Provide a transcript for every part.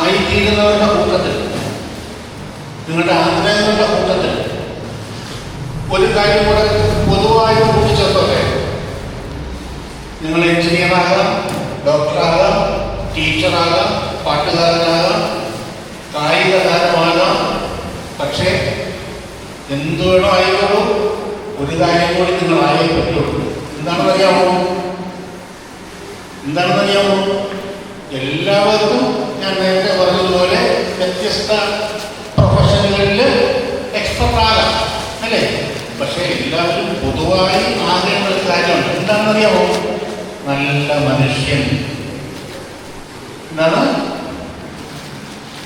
ആയിത്തീരുന്നവരുടെ കൂട്ടത്തിൽ, നിങ്ങളുടെ ആഗ്രഹങ്ങളുടെ കൂട്ടത്തിൽ ഒരു കാര്യം കൂടെ പൊതുവായിട്ട് കൂട്ടിച്ചേർത്തോട്ടെ. നിങ്ങൾ എഞ്ചിനീയറാകാം, ഡോക്ടറാകാം, ടീച്ചറാകാം, പാട്ടുകാരനാകാം, കായിക താരമാകാം. പക്ഷേ എന്തു വേണോ ആയിക്കോളൂ, ഒരു കാര്യം കൂടി നിങ്ങൾ ആയേ പറ്റുള്ളൂ. എന്താണെന്നറിയാമോ? എല്ലാവർക്കും ഞാൻ നേരത്തെ പറഞ്ഞതുപോലെ വ്യത്യസ്ത പ്രൊഫഷനുകളിൽ എക്സ്പെർട്ട് ആകാം, അല്ലേ? പക്ഷേ എല്ലാവരും പൊതുവായി ആകേണ്ട ഒരു കാര്യമുണ്ട്. എന്താണെന്നറിയാമോ? നല്ല മനുഷ്യൻ. എന്താണ്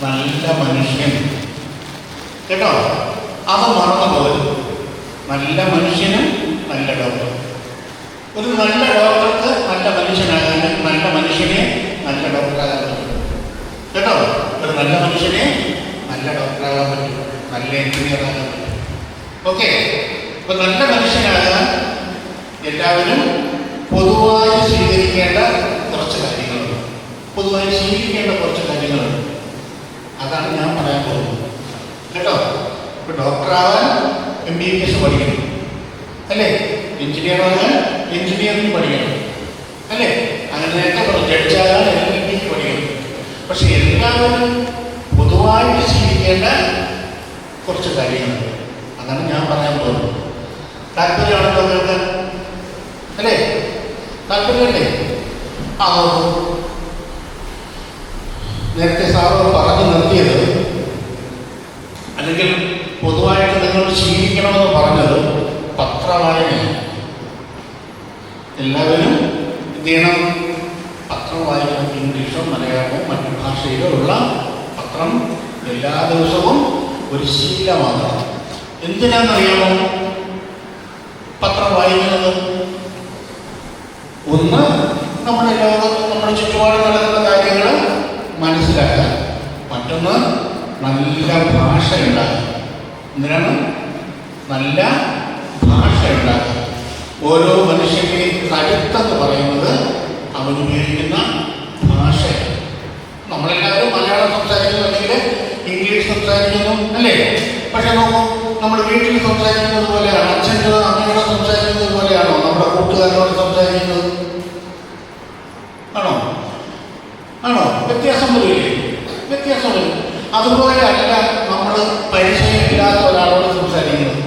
നല്ല മനുഷ്യൻ? കേട്ടോ, അത് മറന്നു പോകരുത്. നല്ല മനുഷ്യനും നല്ല ഡോക്ടർ. ഒരു നല്ല ഡോക്ടർക്ക് നല്ല മനുഷ്യനാകാനും നല്ല മനുഷ്യനെ നല്ല ഡോക്ടറാകാൻ പറ്റും. കേട്ടോ, ഒരു നല്ല മനുഷ്യനെ നല്ല ഡോക്ടറാകാൻ പറ്റും, നല്ല എഞ്ചിനീയറാകാൻ പറ്റും. ഓക്കെ, അപ്പൊ നല്ല മനുഷ്യനാകാൻ എല്ലാവരും പൊതുവായി സ്വീകരിക്കേണ്ട കുറച്ച് കാര്യങ്ങളുണ്ട്. അതാണ് ഞാൻ പറയാൻ പോകുന്നത്. കേട്ടോ, ഇപ്പൊ ഡോക്ടറാകാൻ MBBS പഠിക്കണം, അല്ലേ? എഞ്ചിനീയറാകാൻ എഞ്ചിനീയറിംഗ് പഠിക്കണം, അല്ലേ? അങ്ങനെ നേരത്തെ പറഞ്ഞു ജഡ്ജാകാൻ LLB പഠിക്കണം. പക്ഷെ എല്ലാവരും പൊതുവായിട്ട് സ്വീകരിക്കേണ്ട കുറച്ച് കാര്യങ്ങളുണ്ട്. അതാണ് ഞാൻ പറയാൻ പോകുന്നത്. താല്പര്യമാണല്ലോ കേൾക്കാൻ, അല്ലേ? താല്പര്യമല്ലേ? നേരത്തെ സാറ് പറഞ്ഞു നിർത്തിയത്, അല്ലെങ്കിൽ പൊതുവായിട്ട് നിങ്ങൾ ശീലിക്കണമെന്ന് പറഞ്ഞത് പത്രവായനയാണ്. എല്ലാവരും എന്ത് ചെയ്യണം? പത്രം വായിക്കണം. ഇംഗ്ലീഷോ മലയാളമോ മറ്റു ഭാഷയിലോ ഉള്ള പത്രം എല്ലാ ദിവസവും ഒരു ശീലമാകണം. എന്തിനാണെന്നറിയാമോ പത്രം വായിക്കുന്നത്? ഒന്ന്, നമ്മുടെ ലോകത്ത് നമ്മുടെ ചുറ്റുപാട് നടക്കുന്ന കാര്യങ്ങൾ മനസ്സിലാക്കാൻ. മറ്റൊന്ന്, നല്ല ഭാഷ ഉണ്ടാക്കുക. എന്തിനാണ് നല്ല ഭാഷ ഉണ്ടാക്കുക? ഓരോ മനുഷ്യൻ്റെയും കരുത്തെന്ന് പറയുന്നത് അവനുപയോഗിക്കുന്ന ഭാഷയാണ്. നമ്മളെല്ലാവരും മലയാളം സംസാരിക്കുന്നു, അല്ലെങ്കിൽ ഇംഗ്ലീഷ് സംസാരിക്കുന്നു, അല്ലേ? പക്ഷെ നോക്കൂ, നമ്മുടെ വീട്ടിൽ സംസാരിക്കുന്നത് പോലെയാണ്, അച്ഛനോട് അമ്മയോട് സംസാരിക്കുന്നത് പോലെയാണോ നമ്മുടെ കൂട്ടുകാരോട് സംസാരിക്കുന്നത്? ആണോ? വ്യത്യാസം വരില്ലേ? വ്യത്യാസം വരും. അതുപോലെ അല്ല നമ്മൾ പരിചയമില്ലാത്ത ഒരാളോട് സംസാരിക്കുന്നത്.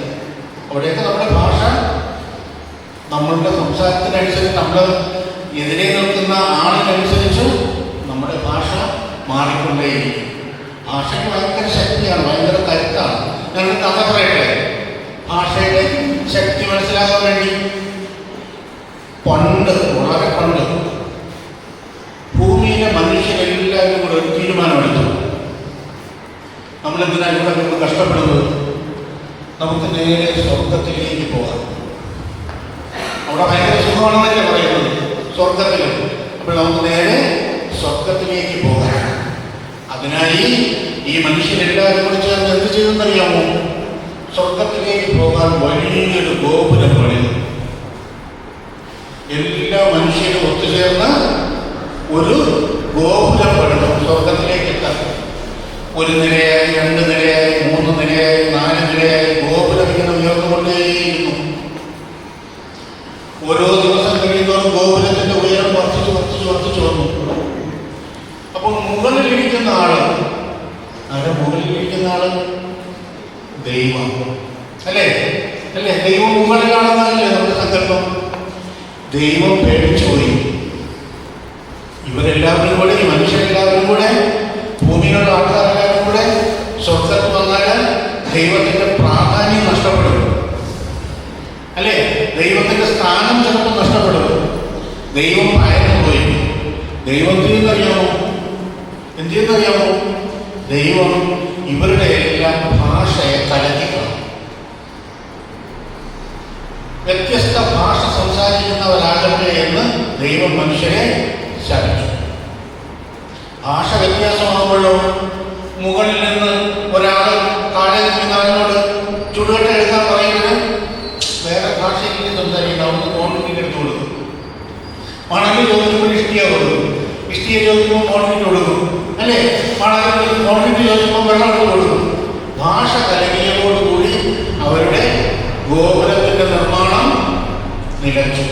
അവിടെയൊക്കെ നമ്മുടെ ഭാഷ, നമ്മളുടെ സംസാരത്തിനനുസരിച്ച്, നമ്മൾ എതിരെ നിൽക്കുന്ന ആളിനനുസരിച്ച് നമ്മുടെ ഭാഷ മാറിക്കൊണ്ടേയിരിക്കും. ഭാഷയ്ക്ക് ഭയങ്കര ശക്തിയാണ്, ഭയങ്കര കരുത്താണ്. ഞങ്ങൾ കഥ പറയട്ടെ. ഭാഷയുടെ ശക്തി മനസ്സിലാക്കാൻ വേണ്ടി വളരെ പണ്ട് ഭൂമിയിലെ മനുഷ്യരെല്ലാവരും കൂടെ ഒരു തീരുമാനമെടുത്തു. നമ്മളെന്തിനാ ഇവിടെ നമ്മൾ കഷ്ടപ്പെടുന്നത്? നമുക്ക് നേരെ സ്വർഗത്തിലേക്ക് പോകാം. അവിടെ ഭയങ്കര സുഖമാണെന്നല്ലേ പറയുന്നത്, സ്വർഗത്തിൽ. അപ്പോൾ നമുക്ക് നേരെ സ്വർഗത്തിലേക്ക് പോകാം. അതിനായി ഈ മനുഷ്യരെല്ലാവരും കൂടി ചേർന്ന് എന്ത് ചെയ്തെന്നറിയാമോ? സ്വർഗത്തിലേക്ക് പോകാൻ വലിയൊരു ഗോപുരം പണിതു. എല്ലാ മനുഷ്യരും ഒത്തുചേർന്ന് ഒരു ഗോപുരം പണിതു സ്വർഗത്തിലേക്ക് എത്താൻ. ഒരു നിലയായി, 2 നിലയായി, 3 നിലയായി, 4 നിലയായി ഗോപുരം ഇങ്ങനെ ഉയർന്നുകൊണ്ടേയിരുന്നു. ഓരോ ദിവസം കഴിയുന്നതോറും ഗോപുരത്തിന്റെ ഉയരം വർദ്ധിച്ചു വന്നു. അപ്പോൾ മുകളിലിരിക്കുന്ന ആള് ദൈവം, അല്ലേ? ദൈവം മുകളിലാണെന്നല്ലേ നമ്മുടെ സങ്കല്പം. ദൈവം പേടിച്ചുപോയി. ഇവരെല്ലാവരും കൂടെ, ഈ മനുഷ്യരെല്ലാവരും കൂടെ, ഭൂമിയിലുള്ള ആൾക്കാരെല്ലാവരും കൂടെ സ്വർഗത്ത് വന്നാൽ ദൈവത്തിന്റെ പ്രാധാന്യം നഷ്ടപ്പെടും, അല്ലേ? ദൈവത്തിന്റെ സ്ഥാനം ചിലപ്പോൾ നഷ്ടപ്പെടും. ദൈവം ഭയന്നു പോയി. ദൈവം എന്തെന്നറിയാമോ? ദൈവം ഇവരുടെ എല്ലാം ഭാഷയെ കലക്കിക്കണം. വ്യത്യസ്ത ഭാഷ സംസാരിക്കുന്നവരാകട്ടെ എന്ന് ദൈവം മനുഷ്യരെ ശാസിച്ചു. ഭാഷ വ്യത്യാസമാകുമ്പോഴോ മുകളിൽ നിന്ന് ഒരാൾ താഴെ നിൽക്കുന്നവനോട് ചുടുകട്ട എടുക്കാൻ പറയുന്നത് വേറെ ഭാഷയിൽ സംസാരിക്കണം. അവിടുന്ന് കോൺക്രീറ്റ് എടുത്തു കൊടുക്കും. മണല് ചോദിക്കുമ്പോൾ ഇഷ്ടിയ കൊടുക്കും, ഇഷ്ടിയെ ചോദിക്കുമ്പോൾ കോൺക്രീറ്റ് കൊടുക്കും, അല്ലേ? വളരെ ക്വാണ്ടിറ്റി ചോദിക്കുമ്പോൾ വെള്ളം എടുത്ത് കൊടുക്കും. ഭാഷ കലകിയതോടുകൂടി അവരുടെ ഗോപുരത്തിന്റെ നിർമ്മാണം നിലച്ചു.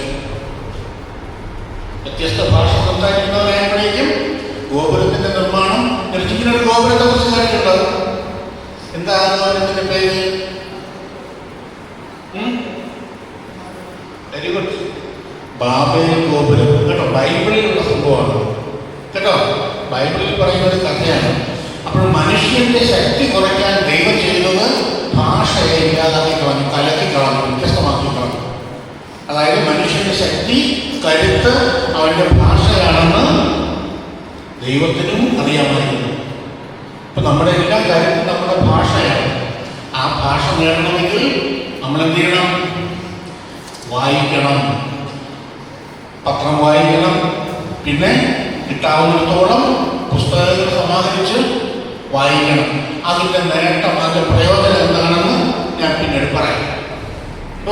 വ്യത്യസ്ത ഭാഷ സംസാരിക്കുന്നവരായപ്പോഴേക്കും ഗോപുരത്തിന്റെ നിർമ്മാണം നിലച്ചു. ഇങ്ങനെ ഒരു ഗോപുരത്തെ കുറിച്ച് കേട്ടിട്ടുണ്ടോ? എന്താ ഗോപുരത്തിന്റെ പേര്? വെരി ഗുഡ്, ബാബേൽ ഗോപുരം. കേട്ടോ, ബൈബിളിലുള്ള സംഭവമാണ് കേട്ടോ. ബൈബിളിൽ പറയുന്ന ഒരു കഥയാണ്. അപ്പോൾ മനുഷ്യന്റെ ശക്തി കുറയ്ക്കാൻ ദൈവം ചെയ്തത് ഭാഷയെ ഇല്ലാതാക്കി കളഞ്ഞു, കലക്കി കളഞ്ഞു, വ്യത്യസ്തമാക്കി കളഞ്ഞു. അതായത് മനുഷ്യന്റെ ശക്തി, കരുത്ത് അവന്റെ ഭാഷയാണെന്ന് ദൈവത്തിനും അറിയാമായിരുന്നു. ഇപ്പൊ നമ്മുടെ എല്ലാ കാര്യത്തിലും നമ്മുടെ ഭാഷയാണ്. ആ ഭാഷ നേടണമെങ്കിൽ നമ്മൾ എന്ത് ചെയ്യണം? വായിക്കണം, പത്രം വായിക്കണം, പിന്നെ കിട്ടാവുന്നിടത്തോളം പുസ്തകങ്ങൾ സമാഹരിച്ച് വായിക്കണം. അതിൻ്റെ നേട്ടം, അതിൻ്റെ പ്രയോജനം എന്താണെന്ന് ഞാൻ പിന്നീട് പറയാം.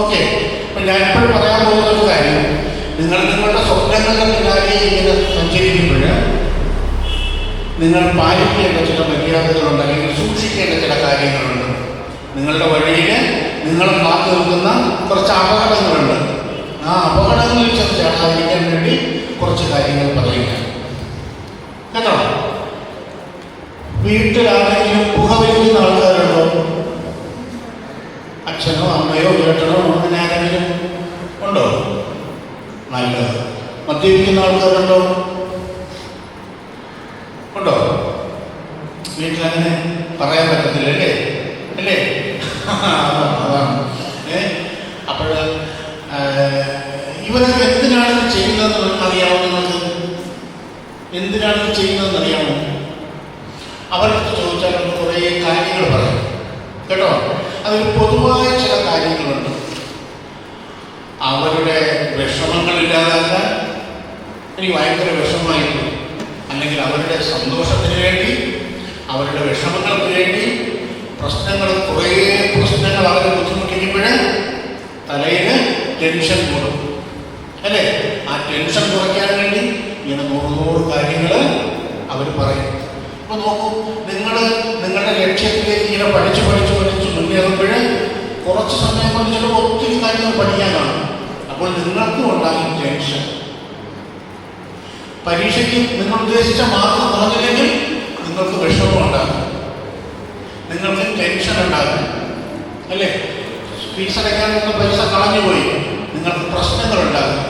ഓക്കെ, അപ്പം ഞാനിപ്പോൾ പറയാൻ പോകുന്ന ഒരു കാര്യം, നിങ്ങൾ നിങ്ങളുടെ സ്വപ്നങ്ങളുടെ പിന്നാലെ ഇങ്ങനെ സഞ്ചരിക്കുമ്പോൾ നിങ്ങൾ പാലിക്കേണ്ട ചില മര്യാദകളുണ്ട്, അല്ലെങ്കിൽ സൂക്ഷിക്കേണ്ട ചില കാര്യങ്ങളുണ്ട്. നിങ്ങളുടെ വഴിയിൽ നിങ്ങൾ കാത്തു നിൽക്കുന്ന കുറച്ച് അപകടങ്ങളുണ്ട്. ആ അപകടങ്ങളിൽ ചാടാതിരിക്കാൻ വേണ്ടി കുറച്ച് കാര്യങ്ങൾ പറയുക കേട്ടോ. വീട്ടിലാണെങ്കിലും പുകവലിക്കുന്ന ആൾക്കാരുണ്ടോ? അച്ഛനോ അമ്മയോ ചേട്ടനോ അങ്ങനെ ആരെങ്കിലും ഉണ്ടോ? നല്ലത്. മദ്യപിക്കുന്ന ആൾക്കാരുണ്ടോ? ഉണ്ടോ? വീട്ടിലങ്ങനെ പറയാൻ പറ്റത്തില്ല അല്ലേ? അല്ലേ? അതാണ്. അപ്പോൾ ഇവരൊക്കെ എന്തിനാണ് ചെയ്യുന്നതെന്ന് അറിയാമോ? നിങ്ങൾക്ക് എന്തിനാണ് ചെയ്യുന്നതെന്ന് അറിയാമോ? അവർക്ക് ചോദിച്ചാൽ കുറേ കാര്യങ്ങൾ പറയും കേട്ടോ. അതിൽ പൊതുവായ ചില കാര്യങ്ങളുണ്ട്. അവരുടെ വിഷമങ്ങൾ ഇല്ലാതാക്കാൻ എനിക്ക് ഭയങ്കര വിഷമമായിപ്പോയി, അല്ലെങ്കിൽ അവരുടെ സന്തോഷത്തിന് വേണ്ടി, അവരുടെ വിഷമങ്ങൾക്ക് വേണ്ടി കുറേ പ്രശ്നങ്ങൾ അവരെ ബുദ്ധിമുട്ടിക്കുമ്പോൾ തലയിൽ ടെൻഷൻ കൂടും അല്ലേ? ആ ടെൻഷൻ കുറയ്ക്കാൻ വേണ്ടി ഇങ്ങനെ 100 കാര്യങ്ങൾ അവർ പറയും. അപ്പോൾ നോക്കൂ, നിങ്ങളുടെ ലക്ഷ്യത്തിലേക്ക് ഇങ്ങനെ പഠിച്ച് മുന്നേറുമ്പോൾ കുറച്ച് സമയം കൊണ്ട് ചിലപ്പോൾ ഒത്തിരി കാര്യങ്ങൾ പഠിക്കാനാണ്. അപ്പോൾ നിങ്ങൾക്കും ഉണ്ടാകും ടെൻഷൻ. പരീക്ഷയ്ക്ക് നിങ്ങൾ ഉദ്ദേശിച്ച മാർക്ക് കുറഞ്ഞില്ലെങ്കിൽ നിങ്ങൾക്ക് വിഷമം ഉണ്ടാകും, നിങ്ങൾക്ക് ടെൻഷൻ ഉണ്ടാകും അല്ലേ? ഫീസ് അടയ്ക്കാൻ നിങ്ങൾ പൈസ കളഞ്ഞുപോയി, നിങ്ങൾക്ക് പ്രശ്നങ്ങളുണ്ടാകും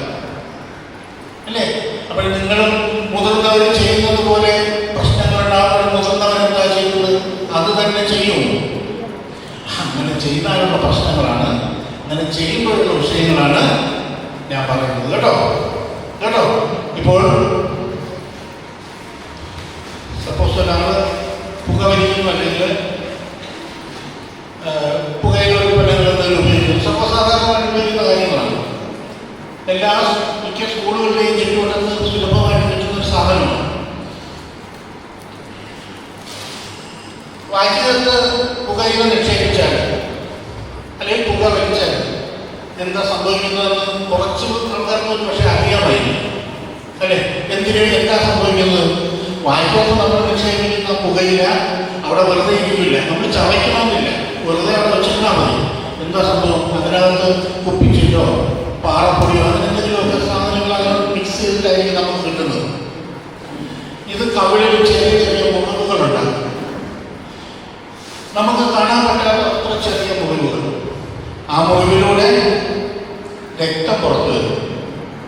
അല്ലേ? അപ്പോൾ നിങ്ങളും മുതിർന്നവർ ചെയ്യുന്നത് പോലെ പ്രശ്നങ്ങളുണ്ടാകുമ്പോൾ മുതിർന്നവരെന്താ ചെയ്യുന്നത്? അത് തന്നെ ചെയ്യും. അങ്ങനെ ചെയ്താലുള്ള പ്രശ്നങ്ങളാണ്, അങ്ങനെ ചെയ്യുമ്പോഴുള്ള വിഷയങ്ങളാണ് ഞാൻ പറയുന്നത് കേട്ടോ. ഇപ്പോൾ സപ്പോസ് ഒരാൾ പുകവലിക്കുന്നു, അല്ലെങ്കിൽ പുകയില ഉൽപ്പന്നങ്ങൾ എന്തെങ്കിലും ഉപയോഗിക്കുന്നു. സർവ്വസാധാരണമായിട്ട് ഉപയോഗിക്കുന്ന കാര്യങ്ങളാണ്. മിക്ക സ്കൂളുകളിലെയും ചുറ്റുവട്ടത്ത് സുലഭമായിട്ട് കിട്ടുന്ന ഒരു സാധനമാണ്. വായിച്ചകത്ത് പുകയില നിക്ഷേപിച്ചാൽ അല്ലെങ്കിൽ പുക വലിച്ചാൽ എന്താ സംഭവിക്കുന്നതെന്ന് കുറച്ച് ആൾക്കാർക്ക് ഒരു പക്ഷേ അറിയാമായിരിക്കും അല്ലേ? എന്താ സംഭവിക്കുന്നത്? വായിക്കകത്ത് നമ്മൾ നിക്ഷേപിക്കുന്ന പുകയില അവിടെ വെറുതെ ഇരിക്കില്ല, നമ്മൾ ചവയ്ക്കണമെന്നില്ല, വെറുതെ അവിടെ വെച്ചിരുന്നാൽ മതി. എന്താ സംഭവം? അതിനകത്ത് കുപ്പിച്ചിട്ടോ പാറപ്പൊടിയോ അങ്ങനെ എന്തെങ്കിലുമൊക്കെ സാധനങ്ങൾ അങ്ങനെ മിക്സ് ചെയ്തിട്ടായിരിക്കും നമുക്ക് കിട്ടുന്നത്. ഇത് കവിളിൽ ചെറിയ മുറിവുകളുണ്ടാകും. നമുക്ക് കാണാൻ പറ്റാത്ത അത്ര ചെറിയ മുറിവുകൾ. ആ മുറിവിലൂടെ രക്തം പുറത്തു വരും,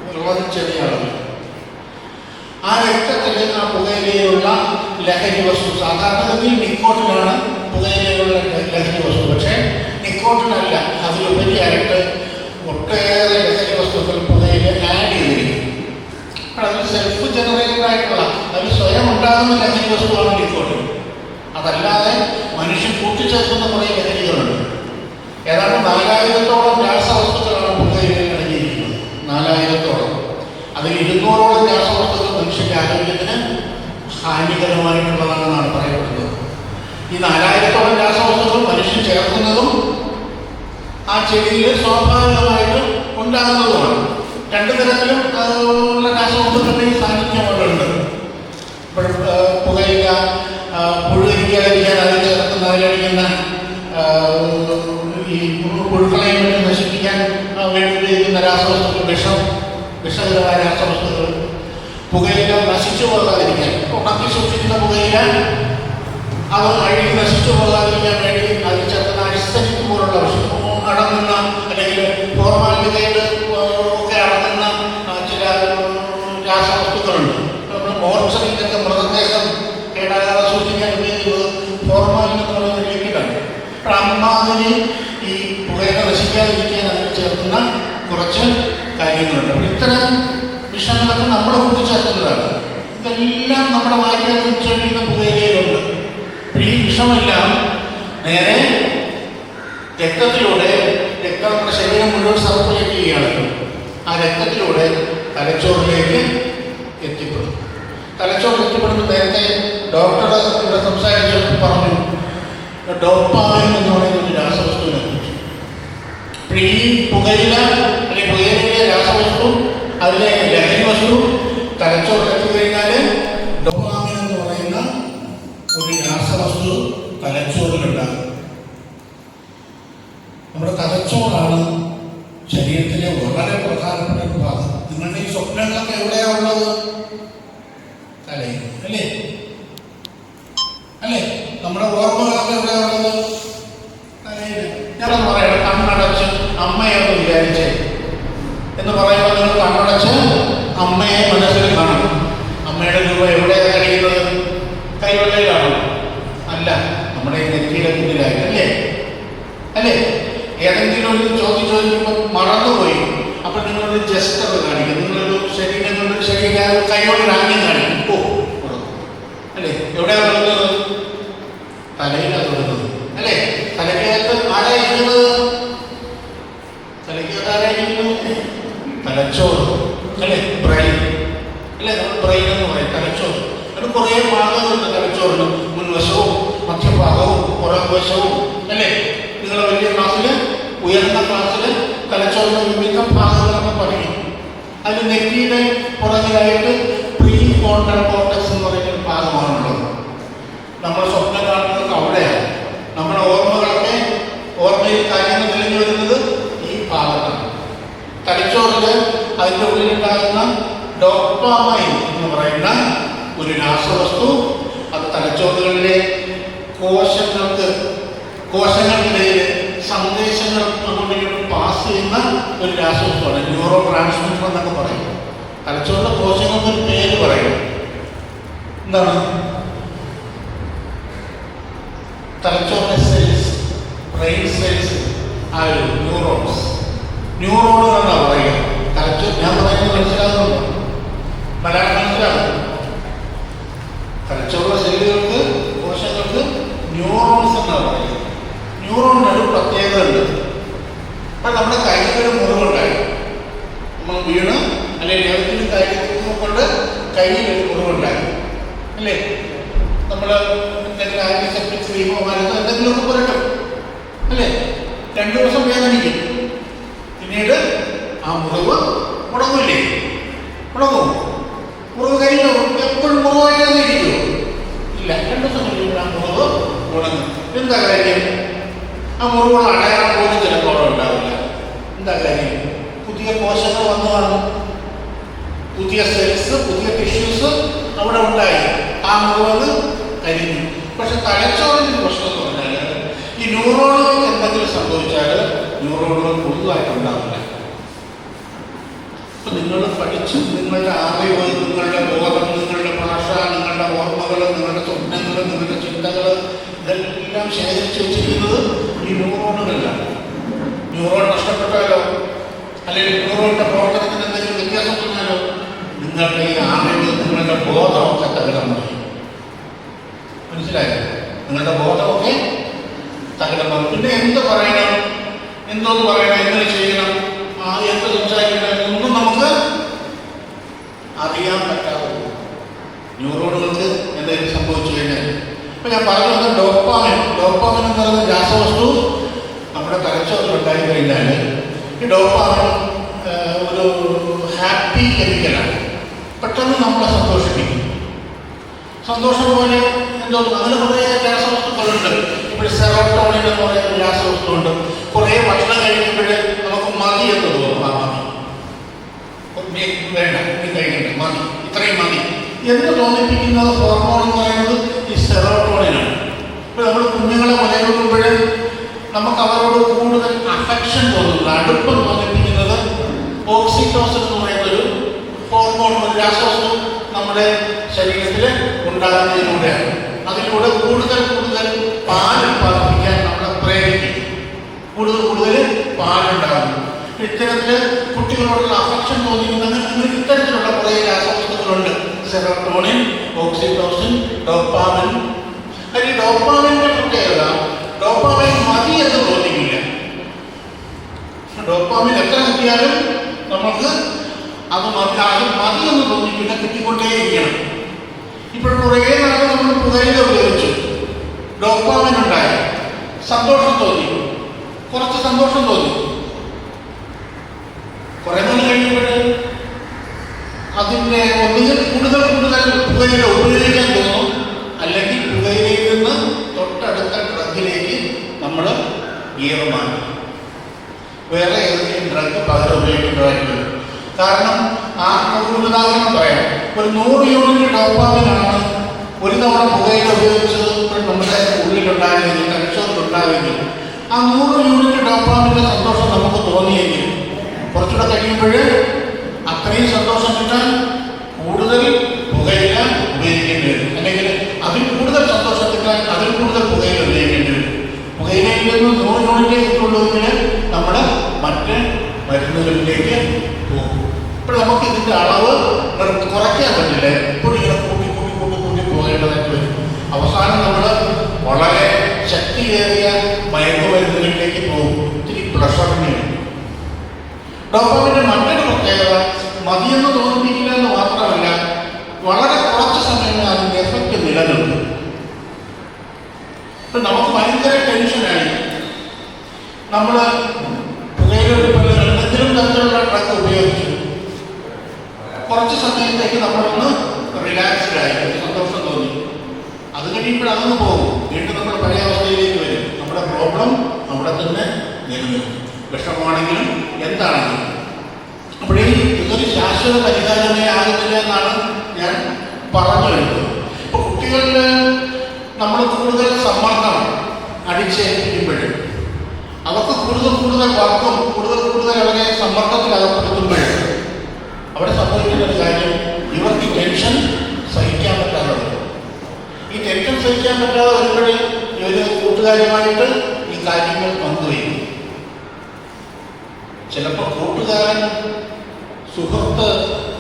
വളരെ ചെറിയ അളവിൽ. ആ രക്തത്തിൽ ആ പുകയിലയിലുള്ള ലഹരി വസ്തു, സാധാരണഗതിയിൽ നിക്കോട്ടിനാണ് പുകയിലയിലുള്ള ലഹരി വസ്തു, പക്ഷേ നിക്കോട്ടിനല്ല, അതിലുപരിയായിട്ട് ഒട്ടേറെ ലഹരി വസ്തുക്കൾ പുകയിൽ ആഡ് ചെയ്തിരിക്കും. അതിൽ സെൽഫ് ജനറേറ്റഡ് ആയിട്ടുള്ള, അതിൽ സ്വയം ഉണ്ടാകുന്ന ലഹരി വസ്തുവാണ് നിക്കോട്ടിൻ. അതല്ലാതെ മനുഷ്യൻ കൂട്ടിച്ചേർക്കുന്ന കുറേ ലഹരികളുണ്ട്. ഏതാണ്ട് 4000-ഓളം രാസവസ്തുക്കളാണ് പുകയിലയിൽ അടങ്ങിയിരിക്കുന്നത്. 4000-ഓളം. അതിൽ 200-ഓളം രാസവസ്തുക്കൾ മനുഷ്യന്റെ ആരോഗ്യത്തിന് ഹാനികരമായിട്ടുള്ളതാണെന്നാണ് പറയപ്പെടുന്നത്. ഈ 4000-ഓളം രാസവസ്തുക്കൾ മനുഷ്യൻ ചേർക്കുന്നതും ആ ചെടിയിൽ സ്വാഭാവികമായിട്ടും ഉണ്ടാകുന്നതുമാണ്. 2 തരത്തിലും ഉള്ള രാസവസ്തുക്കളുടെ സാന്നിധ്യം അവിടെ ഉണ്ട്. പുകയില പുകയില നശിച്ചു പോകാതിരിക്കാൻ, ഉണക്കി സൂക്ഷിക്കുന്ന പുകയില അത് അഴുകി നശിച്ചു പോകാതിരിക്കാൻ വേണ്ടി അതിൽ ചേർക്കുന്ന അരിസ്റ്റനിക് പോലുള്ള അടങ്ങുന്ന അല്ലെങ്കിൽ ഫോർമാലിറ്റികൾ ഒക്കെ അടങ്ങുന്ന ചില രാസവസ്തുക്കളുണ്ട്. നമ്മൾ മോർച്ചറിയിലൊക്കെ മൃതദേഹം കേടാകാതെ സൂക്ഷിക്കാൻ ഉപയോഗിക്കുന്നത് ഫോർമാലിൻ എന്ന് പറയുന്ന ലിക്വിഡാണ്. അപ്പോൾ അമ്മാതിരി ഈ പുകയില നശിക്കാതിരിക്കാൻ അതിൽ ചേർക്കുന്ന കുറച്ച് കാര്യങ്ങളുണ്ട്. അപ്പോൾ ഇത്തരം വിഷങ്ങളൊക്കെ നമ്മൾ കൂട്ടിച്ചേർക്കുന്നതാണ്. ഇതെല്ലാം നമ്മുടെ വായിക്കകത്ത് ഉച്ചരിക്കുന്ന പുകയിലുണ്ട്. ഈ വിഷമെല്ലാം നേരെ രക്തത്തിലൂടെ, രക്തം നമ്മുടെ ശരീരം മുഴുവൻ സർക്കുലേറ്റ് ചെയ്യുകയാണ്. ആ രക്തത്തിലൂടെ തലച്ചോറിലേക്ക് എത്തിപ്പെടും. തലച്ചോറിൽ എത്തിപ്പെടുമ്പോൾ നേരത്തെ ഡോക്ടർ ഇവിടെ സംസാരിച്ചപ്പോൾ പറഞ്ഞു ഡോപ്പാമൈൻ എന്ന് പറയുന്ന ഒരു രാസവസ്തുവിനെ കുറിച്ച്. അപ്പോൾ ഈ പുകയില അല്ലെങ്കിൽ പുകയിലെ രാസവസ്തു, അതിലെ ലഹരി വസ്തു തലച്ചോറിൽ എത്തിക്കഴിഞ്ഞാൽ ഡോപ്പാമൈൻ എന്ന് പറയുന്ന ഒരു രാസവസ്തു തലച്ചോറിലുണ്ടാകും. നമ്മുടെ തലച്ചോറാണ് ശരീരത്തിലെ വളരെ പ്രധാനപ്പെട്ട ഒരു ഭാഗം. നിങ്ങളുടെ ഈ സ്വപ്നങ്ങളൊക്കെ എവിടെയാണ് ഉള്ളത്? തലയിൽ അല്ലേ? അല്ലേ? നമ്മുടെ ഓർമ്മകളൊക്കെ എവിടെയാണ് ഉള്ളത്? തലയിൽ. ഞാനൊന്ന് പറയണം, കണ്ണടച്ച് അമ്മയൊന്ന് വിചാരിച്ചേ എന്ന് പറയുമ്പോൾ നിങ്ങൾ കണ്ണടച്ച് അമ്മയെ മനസ്സിൽ കാണണം. അമ്മയുടെ രൂപ എവിടെയാണ് കഴിയുന്നത്? കൈവെള്ളയിലാണോ? അല്ല, നമ്മുടെ ഈ നെറ്റിയുടെ മുന്നിലായി അല്ലേ? അല്ലേ? ഏതെങ്കിലും ഒരു ചോദ്യം ചോദിക്കുമ്പോൾ മറന്നുപോയി, അപ്പം നിങ്ങളൊരു ജസ്റ്റർ കാണിക്കും. നിങ്ങളൊരു ശരീരം കൈയോട് ആംഗ്യം കാണിക്കും. ഓ അല്ലേ? എവിടെയാണ് തുടങ്ങുന്നത്? തലയിലാണ് തുടങ്ങുന്നത് അല്ലേ? തലയ്ക്കകത്ത് ആരാ ഇരിക്കുന്നത്? തലയ്ക്കകത്ത് ആരാ ഇരിക്കുന്നത്? തലച്ചോറ് അല്ലേ? ബ്രെയിൻ അല്ലേ? നമ്മൾ ബ്രെയിൻ എന്ന് പറയും തലച്ചോറ്. അത് കുറേ ഭാഗങ്ങളുണ്ട് തലച്ചോറിന്. മുൻവശവും മധ്യഭാഗവും പുറംവശവും അല്ലേ? നിങ്ങൾ വലിയ ക്ലാസ്സിൽ, ഉയർന്ന ക്ലാസ്സിൽ തലച്ചോറിന് വിവിധ ഭാഗങ്ങളൊക്കെ പഠിക്കും. അതിൽ നെറ്റിയുടെ പുറകിലായിട്ട് പ്രീ ഫ്രോണ്ടൽ കോർട്ടക്സ് എന്ന് പറയുന്ന ഭാഗമാണുള്ളത്. നമ്മൾ സ്വപ്നം കാണുന്നത് അവിടെയാണ്. നമ്മുടെ ഓർമ്മയിൽ കാര്യങ്ങൾ തെളിഞ്ഞു വരുന്നത് ഈ ഭാഗത്താണ്. തലച്ചോറിൽ അതിൻ്റെ ഉള്ളിലുണ്ടാകുന്ന ഡോപ്പാമൈൻ എന്ന് പറയുന്ന ഒരു രാസവസ്തു, അത് തലച്ചോറുകളിലെ കോശങ്ങൾക്കിടയിൽ സന്ദേശങ്ങൾ അങ്ങോട്ട് പാസ് ചെയ്യുന്ന ഒരു രാസവസ്തുവാണ്. ന്യൂറോ ട്രാൻസ്മിറ്റർ എന്നൊക്കെ പറയും. തലച്ചോറിലെ കോശങ്ങൾക്ക് ഒരു പേര് പറയും. എന്താണ്? തലച്ചോറിലെ സെൽസ്, ബ്രെയിൻ സെൽസ്, ആ ഒരു ന്യൂറോണുകൾ എന്നാണ് പറയുക. തലച്ചോറ് ഞാൻ പറയുന്നത് മനസ്സിലാകുന്നുണ്ടോ? മലയാളം മനസ്സിലാകും. തലച്ചോറിലെ സെല്ലുകൾക്ക്, കോശങ്ങൾക്ക് ന്യൂറോൺസ് എന്നാണ് പറയുന്നത്. ന്യൂറോണിന് ഒരു പ്രത്യേകത ഉണ്ട്. അപ്പം നമ്മുടെ കയ്യിലൊരു മുറിവുണ്ടായി, നമ്മൾ വീണ് അല്ലെങ്കിൽ ഏതെങ്കിലും കാര്യത്തിൽ കൊണ്ട് കയ്യിലൊരു മുറിവുണ്ടായി അല്ലേ? നമ്മൾ എന്തെങ്കിലും ആന്റിസെപ്റ്റിക് ക്രീമോ മരുന്നോ എന്തെങ്കിലുമൊക്കെ പുരട്ടും അല്ലേ? 2 ദിവസം വേദനിക്കും. പിന്നീട് ആ മുറിവ് മുടങ്ങില്ലേ? മുടങ്ങും. മുറിവ് കരിഞ്ഞോ? എപ്പോഴും മുറിവായിട്ട് തന്നെ ഇരിക്കുമോ? ഇല്ല, 2 ദിവസം കഴിയുമ്പോൾ ആ മുറിവ് മുടങ്ങും. എന്താ കാര്യം? ആ മുറിവുകൾ അടയാളം പോലും ചിലപ്പോൾ അവിടെ ഉണ്ടാവില്ല. എന്താ കാര്യം? പുതിയ കോശങ്ങൾ വന്നു കാണും, പുതിയ സെൽസ്, പുതിയ ടിഷ്യൂസ് അവിടെ ഉണ്ടായി. ആ മുറിവ് കരിഞ്ഞു. പക്ഷെ തലച്ചോറിൻ്റെ പ്രശ്നം എന്ന് പറഞ്ഞാൽ ഈ ന്യൂറോണുകൾക്ക് എന്തെങ്കിലും സംഭവിച്ചാൽ ന്യൂറോണുകൾ പുതുതായിട്ടുണ്ടാവില്ല. അപ്പം നിങ്ങൾ പഠിച്ച് നിങ്ങളുടെ അറിവ്, നിങ്ങളുടെ ബോധം, നിങ്ങളുടെ ഭാഷ, നിങ്ങളുടെ ഓർമ്മകൾ, നിങ്ങളുടെ സ്വപ്നങ്ങൾ, നിങ്ങളുടെ ചിന്തകൾ ഇതെല്ലാം ശേഖരിച്ച് വെച്ചിരിക്കുന്നത് ഈ ന്യൂറോണുകളിലാണ്. ന്യൂറോൺ നഷ്ടപ്പെട്ടാലോ അല്ലെങ്കിൽ ന്യൂറോണിൻ്റെ പ്രവർത്തനത്തിന് എന്തെങ്കിലും വ്യത്യാസം വന്നാലോ നിങ്ങളുടെ ഈ അറിവ്, നിങ്ങളുടെ ബോധമൊക്കെ തകരം പറയും. മനസ്സിലായോ? നിങ്ങളുടെ ബോധമൊക്കെ തകരം പറയും. പിന്നെ എന്ത് പറയണം, എന്തോന്ന് പറയണം, എങ്ങനെ ചെയ്യണം, എന്ത് സംസാരിക്കണം, ഒന്നും നമുക്ക് അറിയാൻ പറ്റാതെ ന്യൂറോണുകൾക്ക് എന്തെങ്കിലും സംഭവിച്ചു കഴിഞ്ഞാൽ. ഇപ്പം ഞാൻ പറഞ്ഞു വന്ന ഡോപ്പാമിൻ എന്ന് പറയുന്ന രാസവസ്തു നമ്മുടെ തലച്ചോറിലുണ്ടായി കഴിഞ്ഞാൽ ഈ ഡോപ്പാമിൻ ഒരു ഹാപ്പി കെമിക്കലാണ്. പെട്ടെന്ന് നമ്മളെ സന്തോഷിപ്പിക്കും. സന്തോഷം പോലെ എന്തോ അങ്ങനെ കുറേ രാസവസ്തുക്കളുണ്ട്. ഇപ്പോൾ സെറോട്ടോണിൻ എന്ന് പറയുന്ന രാസവസ്തുണ്ട്. കുറേ ഭക്ഷണം കഴിക്കുമ്പോൾ നമുക്ക് മതി എന്ന് തോന്നും. ആ മതി വേണ്ട, ഇനി കഴിക്കണ്ട, മതി, ഇത്രയും മതി എന്ന് തോന്നിപ്പിക്കുന്നത് ഹോർമോൺ എന്ന് പറയുന്നത് ഈ സെറോട്ടോണിനാണ്. ഇപ്പോൾ നമ്മൾ കുഞ്ഞുങ്ങളെ മുലയൂട്ടുമ്പോൾ നമുക്ക് അവരോട് കൂടുതൽ അഫെക്ഷൻ തോന്നുന്നത്, അടുപ്പം തോന്നിപ്പിക്കുന്നത് ഓക്സിറ്റോസിൻ എന്ന് പറയുന്നൊരു ഹോർമോൺ, ഒരു രാസവസ്തു നമ്മുടെ ശരീരത്തിൽ ഉണ്ടാകുന്നതിലൂടെയാണ്. അതിലൂടെ കൂടുതൽ കൂടുതൽ പാൽ ഉത്പാദിപ്പിക്കാൻ നമ്മളെ പ്രേരിപ്പിക്കും, കൂടുതൽ പാലുണ്ടാകുന്നു. ഇത്തരത്തിൽ കുട്ടികളോടുള്ള അഫെക്ഷൻ തോന്നിക്കുന്നത് ഇത്തരത്തിലുള്ള കുറേ രാസവസ്തുക്കളുണ്ട്. Serotonin, oxytocin, dopamine. അതിൽ ഡോപ്പാമിൻ്റെ പ്രത്യേകത, ഡോപ്പാമിൻ മതി എന്ന് തോന്നിക്കില്ല. ഡോപ്പാമിൻ എത്ര കിട്ടിയാലും നമുക്ക് അത് മതി എന്ന് തോന്നിക്കില്ല, കിട്ടിക്കൊണ്ടേയിരിക്കണം. ഇപ്പോൾ കുറേ നാൾ നമ്മൾ പുകയില ഉപയോഗിച്ചു, ഡോപ്പാമിൻ ഉണ്ടായി, സന്തോഷം തോന്നി, കുറച്ച് സന്തോഷം തോന്നി. കുറേ നാൾ കഴിയുമ്പോൾ അതിൻ്റെ ഒന്നുകിൽ കൂടുതൽ പുകയില ഉപയോഗിക്കാൻ തോന്നും, അല്ലെങ്കിൽ പുകയിലയിൽ നിന്ന് തൊട്ടടുത്ത ഡ്രഗിലേക്ക് നമ്മൾ ഗിയർ മാറ്റും, വേറെ ഏതെങ്കിലും ഡ്രഗ് പകരം ഉപയോഗിക്കേണ്ടതായിട്ട് വരും. കാരണം ഒരു ഉദാഹരണം പറയാം, ഒരു 100 യൂണിറ്റ് ഡോപ്പാമിനാണ് ഒരു തവണ പുകയില ഉപയോഗിച്ചത് നമ്മുടെ ഉള്ളിലുണ്ടായെങ്കിൽ, തലച്ചോറിലുണ്ടായെങ്കിൽ, ആ 100 യൂണിറ്റ് ഡോപ്പാമിൻ്റെ സന്തോഷം നമുക്ക് തോന്നിയെങ്കിൽ കുറച്ചുകൂടെ കഴിയുമ്പോൾ അത്രയും സന്തോഷം കിട്ടാൻ കൂടുതൽ പുകയില ഉപയോഗിക്കേണ്ടി വരും, അല്ലെങ്കിൽ അതിൽ കൂടുതൽ സന്തോഷം കിട്ടാൻ അതിൽ കൂടുതൽ പുകയില ഉപയോഗിക്കേണ്ടി വരും. പുകയിലയിൽ നിന്ന് 100 യൂണിറ്റ് കിട്ടുള്ളൂവെങ്കിൽ നമ്മൾ മറ്റ് മരുന്നുകളിലേക്ക് പോകും. ഇപ്പോൾ നമുക്ക് ഇതിൻ്റെ അളവ് കുറയ്ക്കാൻ പറ്റില്ല, എപ്പോഴും ഇങ്ങനെ കൂട്ടി പോകേണ്ടതായിട്ട് വരും. അവസാനം നമ്മൾ വളരെ ശക്തിയേറിയ മയക്കുമരുന്നുകളിലേക്ക് പോകും, ഒത്തിരി പ്രഷറിന് വേണ്ടി. ഡോപ്പാമിൻ്റെ മറ്റൊരു പ്രത്യേകത മതിയെന്ന് തോന്നിപ്പിക്കില്ല എന്ന് മാത്രമല്ല, വളരെ കുറച്ച് സമയം അതിൻ്റെ എഫക്റ്റ് നിലനിൽക്കും. ഇപ്പം നമുക്ക് ഭയങ്കര ടെൻഷനായി, നമ്മൾ പുകയിലെടുപ്പുകൾ എന്തെങ്കിലും തരത്തിലുള്ള ഡ്രഗ് ഉപയോഗിച്ചു, കുറച്ച് സമയത്തേക്ക് നമ്മളൊന്ന് റിലാക്സ്ഡ് ആയി, സന്തോഷം തോന്നി. അത് കഴിയുമ്പോൾ അതൊന്ന് പോകും, വീണ്ടും നമ്മൾ പഴയ അവസ്ഥയിലേക്ക് വരും. നമ്മുടെ പ്രോബ്ലം അവിടെ തന്നെ നിലനിൽക്കും, വിഷമമാണെങ്കിലും എന്താണെങ്കിലും. അപ്പോഴേ ഇതൊരു ശാശ്വത പരിഹാരമേ ആകുന്നില്ല എന്നാണ് ഞാൻ പറഞ്ഞു വരുന്നത്. ഇപ്പോൾ കുട്ടികളിൽ നമ്മൾ കൂടുതൽ സമ്മർദ്ദം അടിച്ചേൽപ്പിക്കുമ്പോൾ, അവർക്ക് കൂടുതൽ വർക്കും കൂടുതൽ അവരെ സമ്മർദ്ദത്തിൽ അകപ്പെടുത്തുമ്പോൾ അവിടെ സംഭവിക്കുന്ന ഒരു കാര്യം, ഇവർക്ക് ടെൻഷൻ സഹിക്കാൻ പറ്റാതെ വരും. ഈ ടെൻഷൻ സഹിക്കാൻ പറ്റാതെ വരുമ്പോൾ ഇവർ കൂട്ടുകാരുമായിട്ട് ഈ കാര്യങ്ങൾ പങ്കുവയ്ക്കും. ചിലപ്പോൾ കൂട്ടുകാരൻ, സുഹൃത്ത്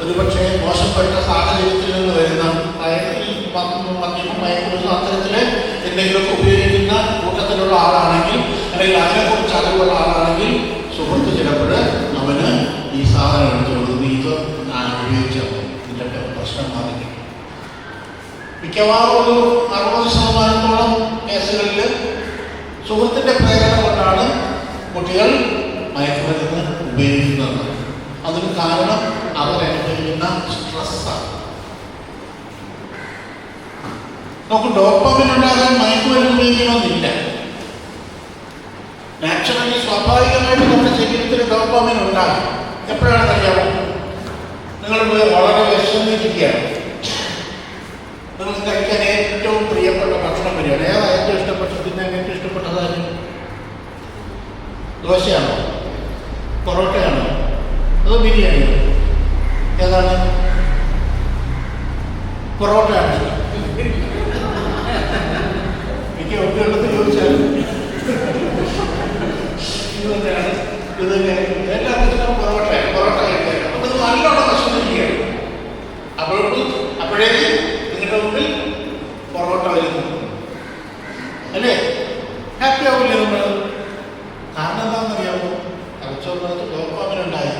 ഒരുപക്ഷെ മോശപ്പെട്ട സാഹചര്യത്തിൽ നിന്ന് വരുന്ന, അതായത് ഈ മദ്യമം മയക്കുമരുന്ന് അത്തരത്തിൽ എന്തെങ്കിലുമൊക്കെ ഉപയോഗിക്കുന്ന കൂട്ടത്തിലുള്ള ആളാണെങ്കിൽ, അല്ലെങ്കിൽ അതിനെക്കുറിച്ച് അറിവുള്ള ആളാണെങ്കിൽ, സുഹൃത്ത് ചിലപ്പോൾ അവന് ഈ സാധനം എടുത്തു കൊടുക്കും, ഇത് ഉപയോഗിച്ചാൽ ഇതിൻ്റെ പ്രശ്നം മാറി. മിക്കവാറും ഒരു 60% കേസുകളിൽ സുഹൃത്തിൻ്റെ പ്രേരണ കൊണ്ടാണ് കുട്ടികൾ മയക്കുമരുന്ന് ഉപയോഗിക്കുന്നത്. അതിന് കാരണം അവരനുഭവിക്കുന്ന സ്ട്രെസ്സാണ്. നമുക്ക് ഡോപ്പാമിൻ ഉണ്ടാകാൻ മയക്കുമരുന്ന് ഉപയോഗിക്കണമെന്നില്ല. നാച്ചുറലി സ്വാഭാവികമായിട്ട് നമ്മുടെ ശരീരത്തിൽ ഡോപ്പാമിൻ ഉണ്ടാകും. എപ്പോഴാണെന്ന് അറിയാമോ? നിങ്ങൾ വളരെ വിഷമിക്കുകയാണ്, നിങ്ങൾക്ക് കഴിക്കാൻ ഏറ്റവും പ്രിയപ്പെട്ട ഭക്ഷണം വരികയാണ്. ഏതാ ഏറ്റവും ഇഷ്ടപ്പെട്ടത്? തിന്നാൻ ഏറ്റവും ഇഷ്ടപ്പെട്ടതായിരുന്നു ദോശയാണോ, പൊറോട്ടയാണോ, അതോ ബിരിയാണിയോ? ഏതാണ്? പൊറോട്ടയാണ്. എനിക്ക് ഒട്ടുകെടുത്ത് ചോദിച്ചാൽ എല്ലാവർക്കും ഇഷ്ടം പൊറോട്ട കഴിക്കാൻ. അപ്പം ഇത് നല്ലോണം വിഷമിക്കുകയാണ്. അപ്പോഴേക്ക് നിങ്ങളുടെ മുമ്പിൽ പൊറോട്ട വരുന്നു അല്ലേ? ഹാപ്പി ആവില്ലേ നമ്മൾ? കാരണം എന്താണെന്നറിയാമോ? തലച്ചോറിനകത്ത് ഡോപ്പാമിൻ ഉണ്ടായി.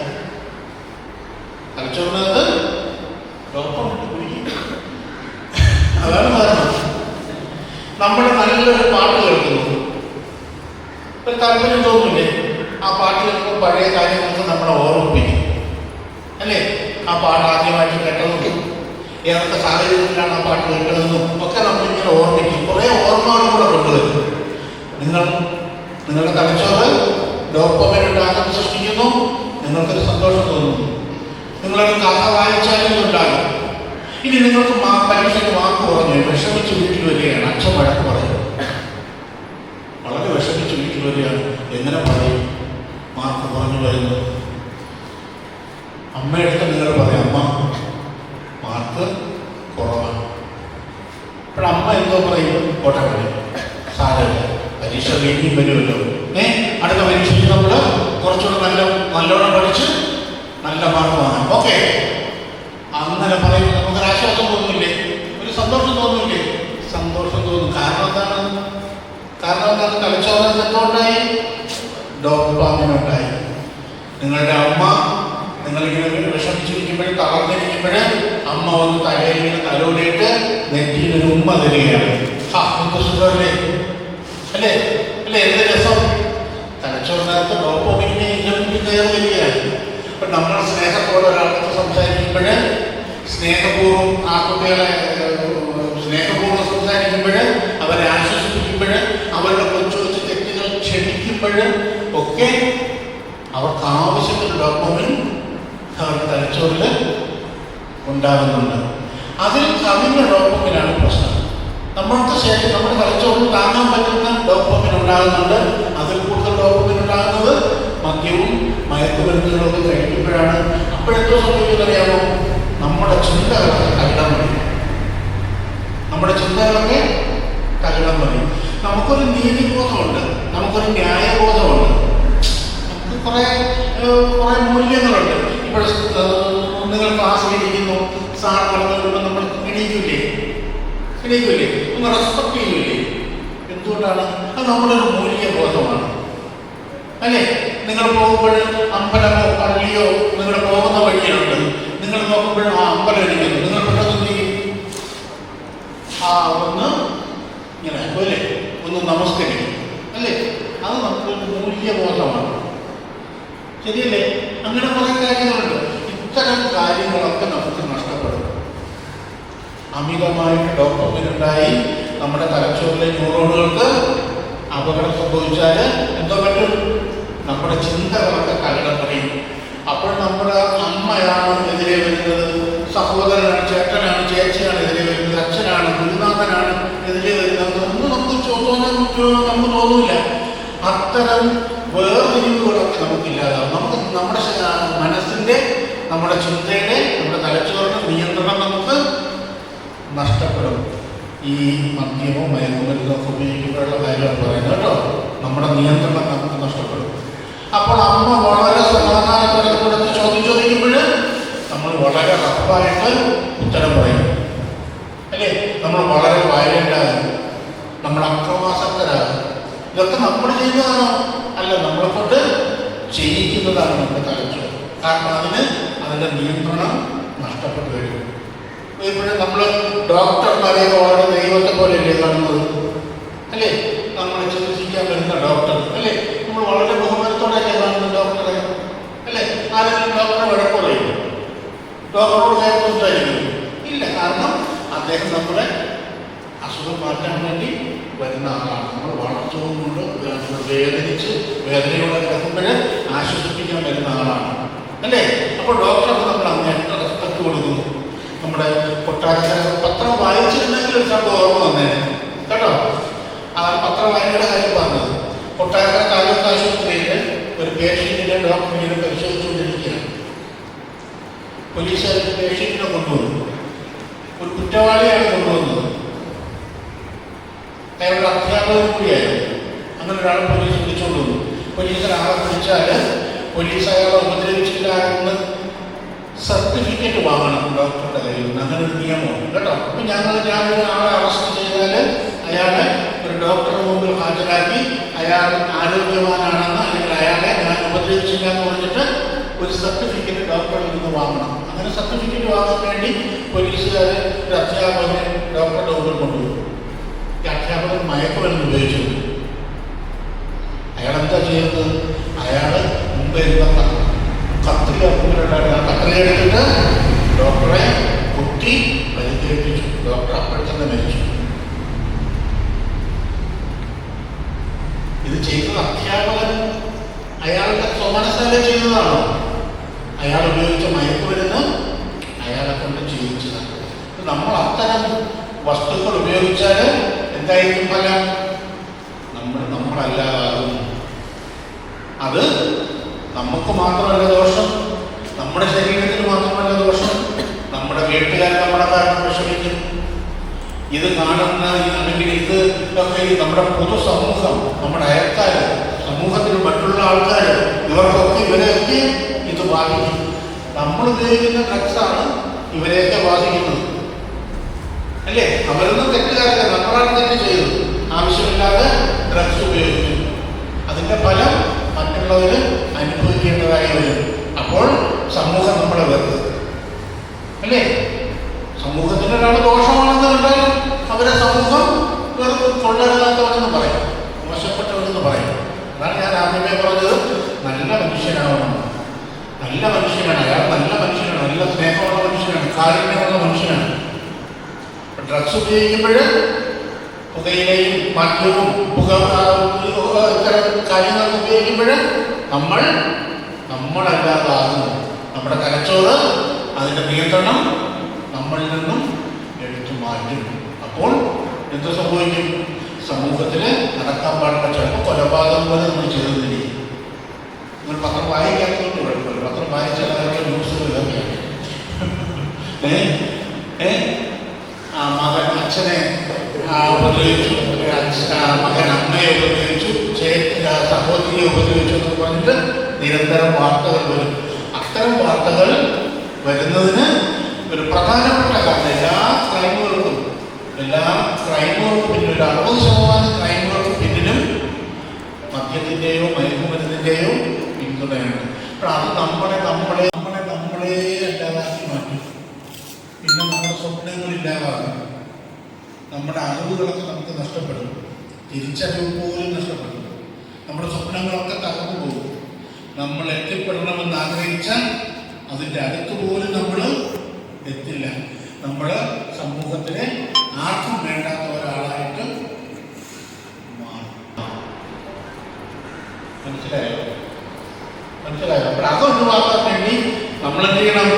തലച്ചോറിനകത്ത് ഡോപ്പാമിൻ കുടിക്കും. അതാണ് കാരണം. നമ്മൾ നല്ലൊരു പാട്ട് കേൾക്കുന്നു, ഒരു താല്പര്യം തോന്നില്ലേ? ആ പാട്ട് കേൾക്കുമ്പോൾ പഴയ കാര്യങ്ങൾക്ക് നമ്മളെ ഓർമ്മിപ്പിക്കും അല്ലേ? ആ പാട്ട് ആദ്യമായിട്ട് കേട്ടതും ഏതൊക്കെ സാഹചര്യത്തിലാണ് ആ പാട്ട് കേട്ടതെന്നും ഒക്കെ നമ്മളിങ്ങനെ ഓർമ്മിക്കും. കുറേ ഓർമ്മകളും കൂടെ കൊണ്ടുവരും. നിങ്ങളുടെ തലച്ചോറ് ഡോപ്പാമിൻ ഉണ്ടാകാൻ സൃഷ്ടിക്കുന്നു, നിങ്ങൾക്കൊരു സന്തോഷം തോന്നുന്നു. നിങ്ങളൊരു കഥ വായിച്ചാലും ഉണ്ടാകും, ചോദിക്കുകയാണ്, എങ്ങനെ പറയും മാർക്ക് കുറഞ്ഞു വരുന്നത്? അമ്മയെടുത്ത് നിങ്ങൾ പറയും, അമ്മ മാർക്ക് കുറവാണ്. അപ്പോഴമ്മ എന്തോ പറയും, കോട്ടെ പറയും, സാരമില്ല, പരീക്ഷ വീണ്ടും വരുമല്ലോ, അടുത്ത പരീക്ഷയ്ക്ക് നമ്മൾ കുറച്ചുകൂടെ നല്ലോണം പഠിച്ച് നല്ല മാർക്ക് വാങ്ങാം, ഓക്കെ. അങ്ങനെ പറയുമ്പോൾ നമുക്കൊരു ആശ്വാസം തോന്നുന്നില്ലേ? ഒരു സന്തോഷം തോന്നുന്നില്ലേ? സന്തോഷം തോന്നും. കാരണം എന്താണ്? തലച്ചോറിന് എന്തുകൊണ്ടായി? ഡോപാമിൻ ഉണ്ടായി. നിങ്ങളുടെ അമ്മ നിങ്ങളിങ്ങനെ വിഷമിച്ചിരിക്കുമ്പോൾ, തളർന്നിരിക്കുമ്പോൾ അമ്മ വന്ന് തലയിൽ ഇങ്ങനെ തലോടിയിട്ട് നെറ്റിയിൽ ഒരു ഉമ്മ തരികയാണ്. എന്ത് സുഖമല്ലേ? അല്ലേ? എന്ത് രസം! തലച്ചോറിനകത്ത് ഡോപാമിനെ ഇങ്ങനെ കയറി വരികയാണ്. അപ്പം നമ്മൾ സ്നേഹത്തോടെ ഒരാൾക്ക് സംസാരിക്കുമ്പോൾ, സ്നേഹപൂർവ്വം ആ കുട്ടികളെ സ്നേഹപൂർവ്വം സംസാരിക്കുമ്പോൾ, അവരെ ആശ്വസിപ്പിക്കുമ്പോൾ, അവരുടെ കൊച്ചു കൊച്ചു തെറ്റുകൾ ക്ഷമിക്കുമ്പോൾ ഒക്കെ അവർക്ക് ആവശ്യത്തിന് ഡോപാമിൻ അവരുടെ തലച്ചോറിൽ ഉണ്ടാകുന്നുണ്ട്. അതിൽ കവിഞ്ഞ ഡോപാമിനാണ് പ്രശ്നം. നമ്മൾക്ക് ശേഷം നമ്മുടെ തലച്ചോറിൽ താങ്ങാൻ പറ്റുന്ന ഡോപാമിൻ ഉണ്ടാകുന്നുണ്ട്. അതിൽ കൂടുതൽ ഡോപാമിൻ ഉണ്ടാകുന്നത് മദ്യവും മയക്കുമരുന്നുകളൊക്കെ കഴിക്കുമ്പോഴാണ്. അപ്പോഴെന്തോ സംഭവിക്കുന്നറിയാമോ? നമ്മുടെ ചിന്തകളൊക്കെ തകിടം മതി. നമുക്കൊരു നീതിബോധമുണ്ട്, നമുക്കൊരു ന്യായബോധമുണ്ട്, നമുക്ക് കുറേ മൂല്യങ്ങളുണ്ട്. ഇപ്പോൾ നിങ്ങൾ ക്ലാസ്സിലിരിക്കുന്നു, സാർ പറഞ്ഞുകൊണ്ട് നമ്മൾ എണീക്കില്ലേ? ഒന്ന് റെസ്പെക്ട് ചെയ്യില്ലേ? എന്തുകൊണ്ടാണ്? അത് നമ്മുടെ ഒരു മൂല്യബോധമാണ്, അല്ലേ? നിങ്ങൾ പോകുമ്പോൾ അമ്പലമോ പള്ളിയോ നിങ്ങൾ പോകുന്ന വഴിയുണ്ട്, നിങ്ങൾ നോക്കുമ്പോഴും ആ അമ്പലം ഇരിക്കുന്നു, നിങ്ങൾ പെട്ടെന്ന് ഒന്ന് ഇങ്ങനെ അല്ലേ, ഒന്ന് നമസ്കരിക്കും, അല്ലേ? അത് നമുക്കൊരു മൂല്യബോധമാണ്, ശരിയല്ലേ? അങ്ങനെ കുറേ കാര്യങ്ങളുണ്ട്. ഇത്തരം കാര്യങ്ങളൊക്കെ നമുക്ക് നഷ്ടപ്പെടും. അമിതമായിട്ട് ഡോപാമിനുണ്ടായി നമ്മുടെ തലച്ചോറിലെ ന്യൂറോണുകൾക്ക് അപകടം സംഭവിച്ചാൽ എന്തോ പറ്റും? നമ്മുടെ ചിന്തകളൊക്കെ തകിടം മറിയും. അപ്പോൾ നമ്മുടെ അമ്മയാണ് എതിരെ വരുന്നത്, സഹോദരനാണ്, ചേട്ടനാണ്, ചേച്ചിയാണ് എതിരെ വരുന്നത്, അച്ഛനാണ്, ഗുരുനാഥനാണ് എതിരെ വരുന്നത്, ഒന്നും നമുക്ക് തോന്നില്ല. അത്തരം വേർതിരിവുകളൊക്കെ നമുക്കില്ലാതാവും. നമുക്ക് നമ്മുടെ മനസ്സിൻ്റെ, നമ്മുടെ ചിന്തയുടെ, നമ്മുടെ തലച്ചോറിൻ്റെ നിയന്ത്രണം നമുക്ക് നഷ്ടപ്പെടും. ഈ മദ്യമോ മയക്കുമരുന്നോ ഒക്കെ ഉപയോഗിക്കുമ്പോഴുള്ള കാര്യമാണ് പറയുന്നത് കേട്ടോ. നമ്മുടെ നിയന്ത്രണം നമുക്ക് നഷ്ടപ്പെടും. അപ്പോൾ അമ്മ വളരെ സമാധാനത്തോടെ കൊടുത്ത് ചോദ്യം ചോദിക്കുമ്പോൾ നമ്മൾ വളരെ റഫായിട്ട് ഉത്തരം പറയും, അല്ലേ? നമ്മൾ വളരെ വയലൻ്റാകും, നമ്മൾ അക്രമാസക്തരാകും. ഇതൊക്കെ നമ്മൾ ചെയ്യുന്നതാണോ? അല്ല, നമ്മളെ കൊണ്ട് ചെയ്യിക്കുന്നതാണ് നമ്മുടെ തലച്ചോറ്. കാരണം അതിൻ്റെ നിയന്ത്രണം നഷ്ടപ്പെട്ടു വരും. ഇപ്പോഴും നമ്മൾ ഡോക്ടർമാരെ വളരെ ദൈവത്തെ പോലെയല്ലേ കാണുന്നത്, അല്ലേ? നമ്മളെ ചികിത്സിക്കാൻ വരുന്ന ഡോക്ടർ, അല്ലേ? നമ്മൾ വളരെ ബഹുമാനത്തോടെയല്ലേ കാണുന്നത് ഡോക്ടറെ, അല്ലേ? ആരെങ്കിലും ഡോക്ടറെ വഴക്കുറയും, ഡോക്ടറോട് സംസാരിക്കും ഇല്ല. കാരണം അദ്ദേഹം നമ്മുടെ അസുഖം മാറ്റാൻ വേണ്ടി വരുന്ന ആളാണ്. നമ്മൾ വളർച്ചതുകൊണ്ട് വേദനയോടെ കിടക്കുമ്പോൾ ആശ്വസിപ്പിക്കാൻ വരുന്ന ആളാണ്, അല്ലേ? അപ്പോൾ ഡോക്ടർക്ക് നമ്മൾ അങ്ങേറ്റ റെസ്പെക്ട് കൊടുക്കുന്നു. നമ്മുടെ കൊട്ടാരക്കര പത്രം വായിച്ചിരുന്നെങ്കിൽ ഒരു സംഭവം ഓർമ്മ വന്നേനെ കേട്ടോ. ആ പത്രം വായനയുടെ കാര്യം പറഞ്ഞത്, കൊട്ടാരക്കര താലൂക്ക് ആശുപത്രിയിൽ ഒരു പേഷ്യൻറ്റിനെ ഡോക്ടർ ഇങ്ങനെ പരിശോധിച്ചുകൊണ്ടിരിക്കുകയാണ്. പോലീസുകാർ പേഷ്യൻറ്റിനെ കൊണ്ടുവന്നു, ഒരു കുറ്റവാളിയാണ് കൊണ്ടുവന്നത്, അയാളുടെ അധ്യാപകൻ കൂടിയായിരുന്നു. അങ്ങനെ ഒരാളെ പോലീസ് പിടിച്ചുകൊണ്ട് വന്നു. പോലീസിൽ ആളെ പിടിച്ചാൽ പോലീസ് അയാളെ ഉപദ്രവിച്ചില്ല എന്ന് സർട്ടിഫിക്കറ്റ് വാങ്ങണം ഡോക്ടറുടെ കയ്യിൽ നിന്ന്. അങ്ങനെ ഒരു നിയമമുണ്ട് കേട്ടോ. അപ്പം ഞാൻ ആളെ അറസ്റ്റ് ചെയ്താൽ അയാളെ ഒരു ഡോക്ടറുടെ മുമ്പിൽ ഹാജരാക്കി അയാൾ ആരോഗ്യവാനാണെന്ന്, അല്ലെങ്കിൽ അയാളെ ഞാൻ ഉപദ്രവിച്ചില്ല എന്ന് പറഞ്ഞിട്ട് ഒരു സർട്ടിഫിക്കറ്റ് ഡോക്ടറിൽ നിന്ന് വാങ്ങണം. അങ്ങനെ സർട്ടിഫിക്കറ്റ് വാങ്ങാൻ വേണ്ടി പോലീസുകാർ ഒരു അധ്യാപകനെ ഡോക്ടറുടെ മുമ്പിൽ കൊണ്ടുപോകും. ഈ അധ്യാപകൻ മയക്കുമരുന്ന് ഉപയോഗിച്ചു. അയാളെന്താ ചെയ്യുന്നത്? അയാൾ മുമ്പ് ഇരുന്ന കത്തിലെടുത്തിട്ട് ഡോക്ടറെ കുത്തി പരിക്കേൽപ്പിച്ചു. ഡോക്ടർ അപ്പോഴത്തന്നെ മരിച്ചു. ഇത് ചെയ്തത് അധ്യാപകൻ അയാളുടെ സ്വമനസ്സാലെ ചെയ്തതാണോ? അയാൾ ഉപയോഗിച്ച മയക്കുമരുന്ന് അയാളെ കൊണ്ട് ചെയ്യിച്ചതാണ്. നമ്മൾ അത്തരം വസ്തുക്കൾ ഉപയോഗിച്ചാൽ എന്തായിരിക്കും ഫലം? നമ്മളല്ലാതാകും. നമുക്ക് മാത്രമല്ല ദോഷം, നമ്മുടെ ശരീരത്തിന് മാത്രമല്ല ദോഷം, നമ്മുടെ വീട്ടുകാർ നമ്മുടെ കാരണം വിഷമിക്കും. ഇത് കാണുന്ന അല്ലെങ്കിൽ ഇത് ഒക്കെ നമ്മുടെ പൊതുസമൂഹം, നമ്മുടെ അയൽക്കാർ, സമൂഹത്തിൽ മറ്റുള്ള ആൾക്കാർ, ഇവർക്കൊക്കെ ഇവരെയൊക്കെ ഇത് ബാധിക്കും. നമ്മൾ ഉപയോഗിക്കുന്ന ഡ്രഗ്സാണ് ഇവരെയൊക്കെ ബാധിക്കുന്നത്, അല്ലേ? അവരൊന്നും തെറ്റുകാരല്ല, നമ്മളാണ് തെറ്റ് ചെയ്തത്. ആവശ്യമില്ലാതെ ഡ്രഗ്സ് ഉപയോഗിക്കുന്നു. അതിൻ്റെ ഫലം മറ്റുള്ളവർ അനുഭവിക്കേണ്ടതായി വരും. അപ്പോൾ സമൂഹം നമ്മളെ വെറുതെ, അല്ലേ? സമൂഹത്തിന് ഒരാൾ ദോഷമാണെന്ന് കണ്ടാൽ അവരെ സമൂഹം വെറുതെ കൊള്ളരുതാത്തവരെന്ന് പറയും, മോശപ്പെട്ടവരെന്ന് പറയും. അതാണ് ഞാൻ ആദ്യമേ പറഞ്ഞത്, നല്ല മനുഷ്യനാവണം. നല്ല മനുഷ്യനാണ് അയാൾ, നല്ല മനുഷ്യനാണ്, നല്ല സ്നേഹമുള്ള മനുഷ്യനാണ്, കാരുണ്യമുള്ള മനുഷ്യനാണ്. ഡ്രഗ്സ് ഉപയോഗിക്കുമ്പോൾ പുകയിലെയും മദ്യവും ഇത്തരം കാര്യങ്ങൾ ഉപയോഗിക്കുമ്പോൾ നമ്മളല്ലാതാകുന്നു. നമ്മുടെ തലച്ചോറ് അതിൻ്റെ നിയന്ത്രണം നമ്മളിൽ നിന്നും എടുത്തു മാറ്റും. അപ്പോൾ എന്ത് സംഭവിക്കും? സമൂഹത്തിൽ നടക്കാൻ പാടില്ല ചിലപ്പോൾ കൊലപാതകം പോലെ നമ്മൾ ചെയ്തിരിക്കും. നിങ്ങൾ പത്രം വായിക്കാത്തതുകൊണ്ട് കുഴപ്പമില്ല, പത്രം വായിച്ചാൽ അതിനുള്ള ന്യൂസുകൾ ഇതൊക്കെയാണ്. മകൻ അച്ഛനെ ഉപദ്രവിച്ചു, മകൻ അമ്മയെ ഉപദ്രവിച്ചു, സഹോദരിയെ ഉപദ്രവിച്ചു എന്ന് പറഞ്ഞിട്ട് നിരന്തരം വാർത്തകൾ വരും. അത്തരം വാർത്തകൾ വരുന്നതിന് ഒരു പ്രധാനപ്പെട്ട കാരണം എല്ലാ ക്രൈമുകൾക്കും പിന്നിൽ, ഒരു 60% ക്രൈമുകൾക്ക് പിന്നിലും മദ്യത്തിൻ്റെയോ മയക്കുമരുന്നിൻ്റെയോ പിന്തുണയുണ്ട്. അപ്പോൾ അത് നമ്മളെ അല്ലാതാക്കി മാറ്റും. പിന്നെ നമ്മുടെ സ്വപ്നങ്ങളില്ലാതാകും, നമ്മുടെ അറിവുകളൊക്കെ നമുക്ക് നഷ്ടപ്പെടും, തിരിച്ചറിവ് പോലും നഷ്ടപ്പെടും, നമ്മുടെ സ്വപ്നങ്ങളൊക്കെ തകർന്നു പോകും. നമ്മൾ എത്തിപ്പെടണമെന്ന് ആഗ്രഹിച്ചാൽ അതിൻ്റെ അടുത്ത് പോലും നമ്മൾ എത്തില്ല. നമ്മൾ സമൂഹത്തിലെ ആർക്കും വേണ്ടാത്ത ഒരാളായിട്ട് മാറും. മനസ്സിലായോ? അപ്പോൾ അതൊഴിവാക്കാൻ വേണ്ടി നമ്മൾ എന്ത് ചെയ്യണം?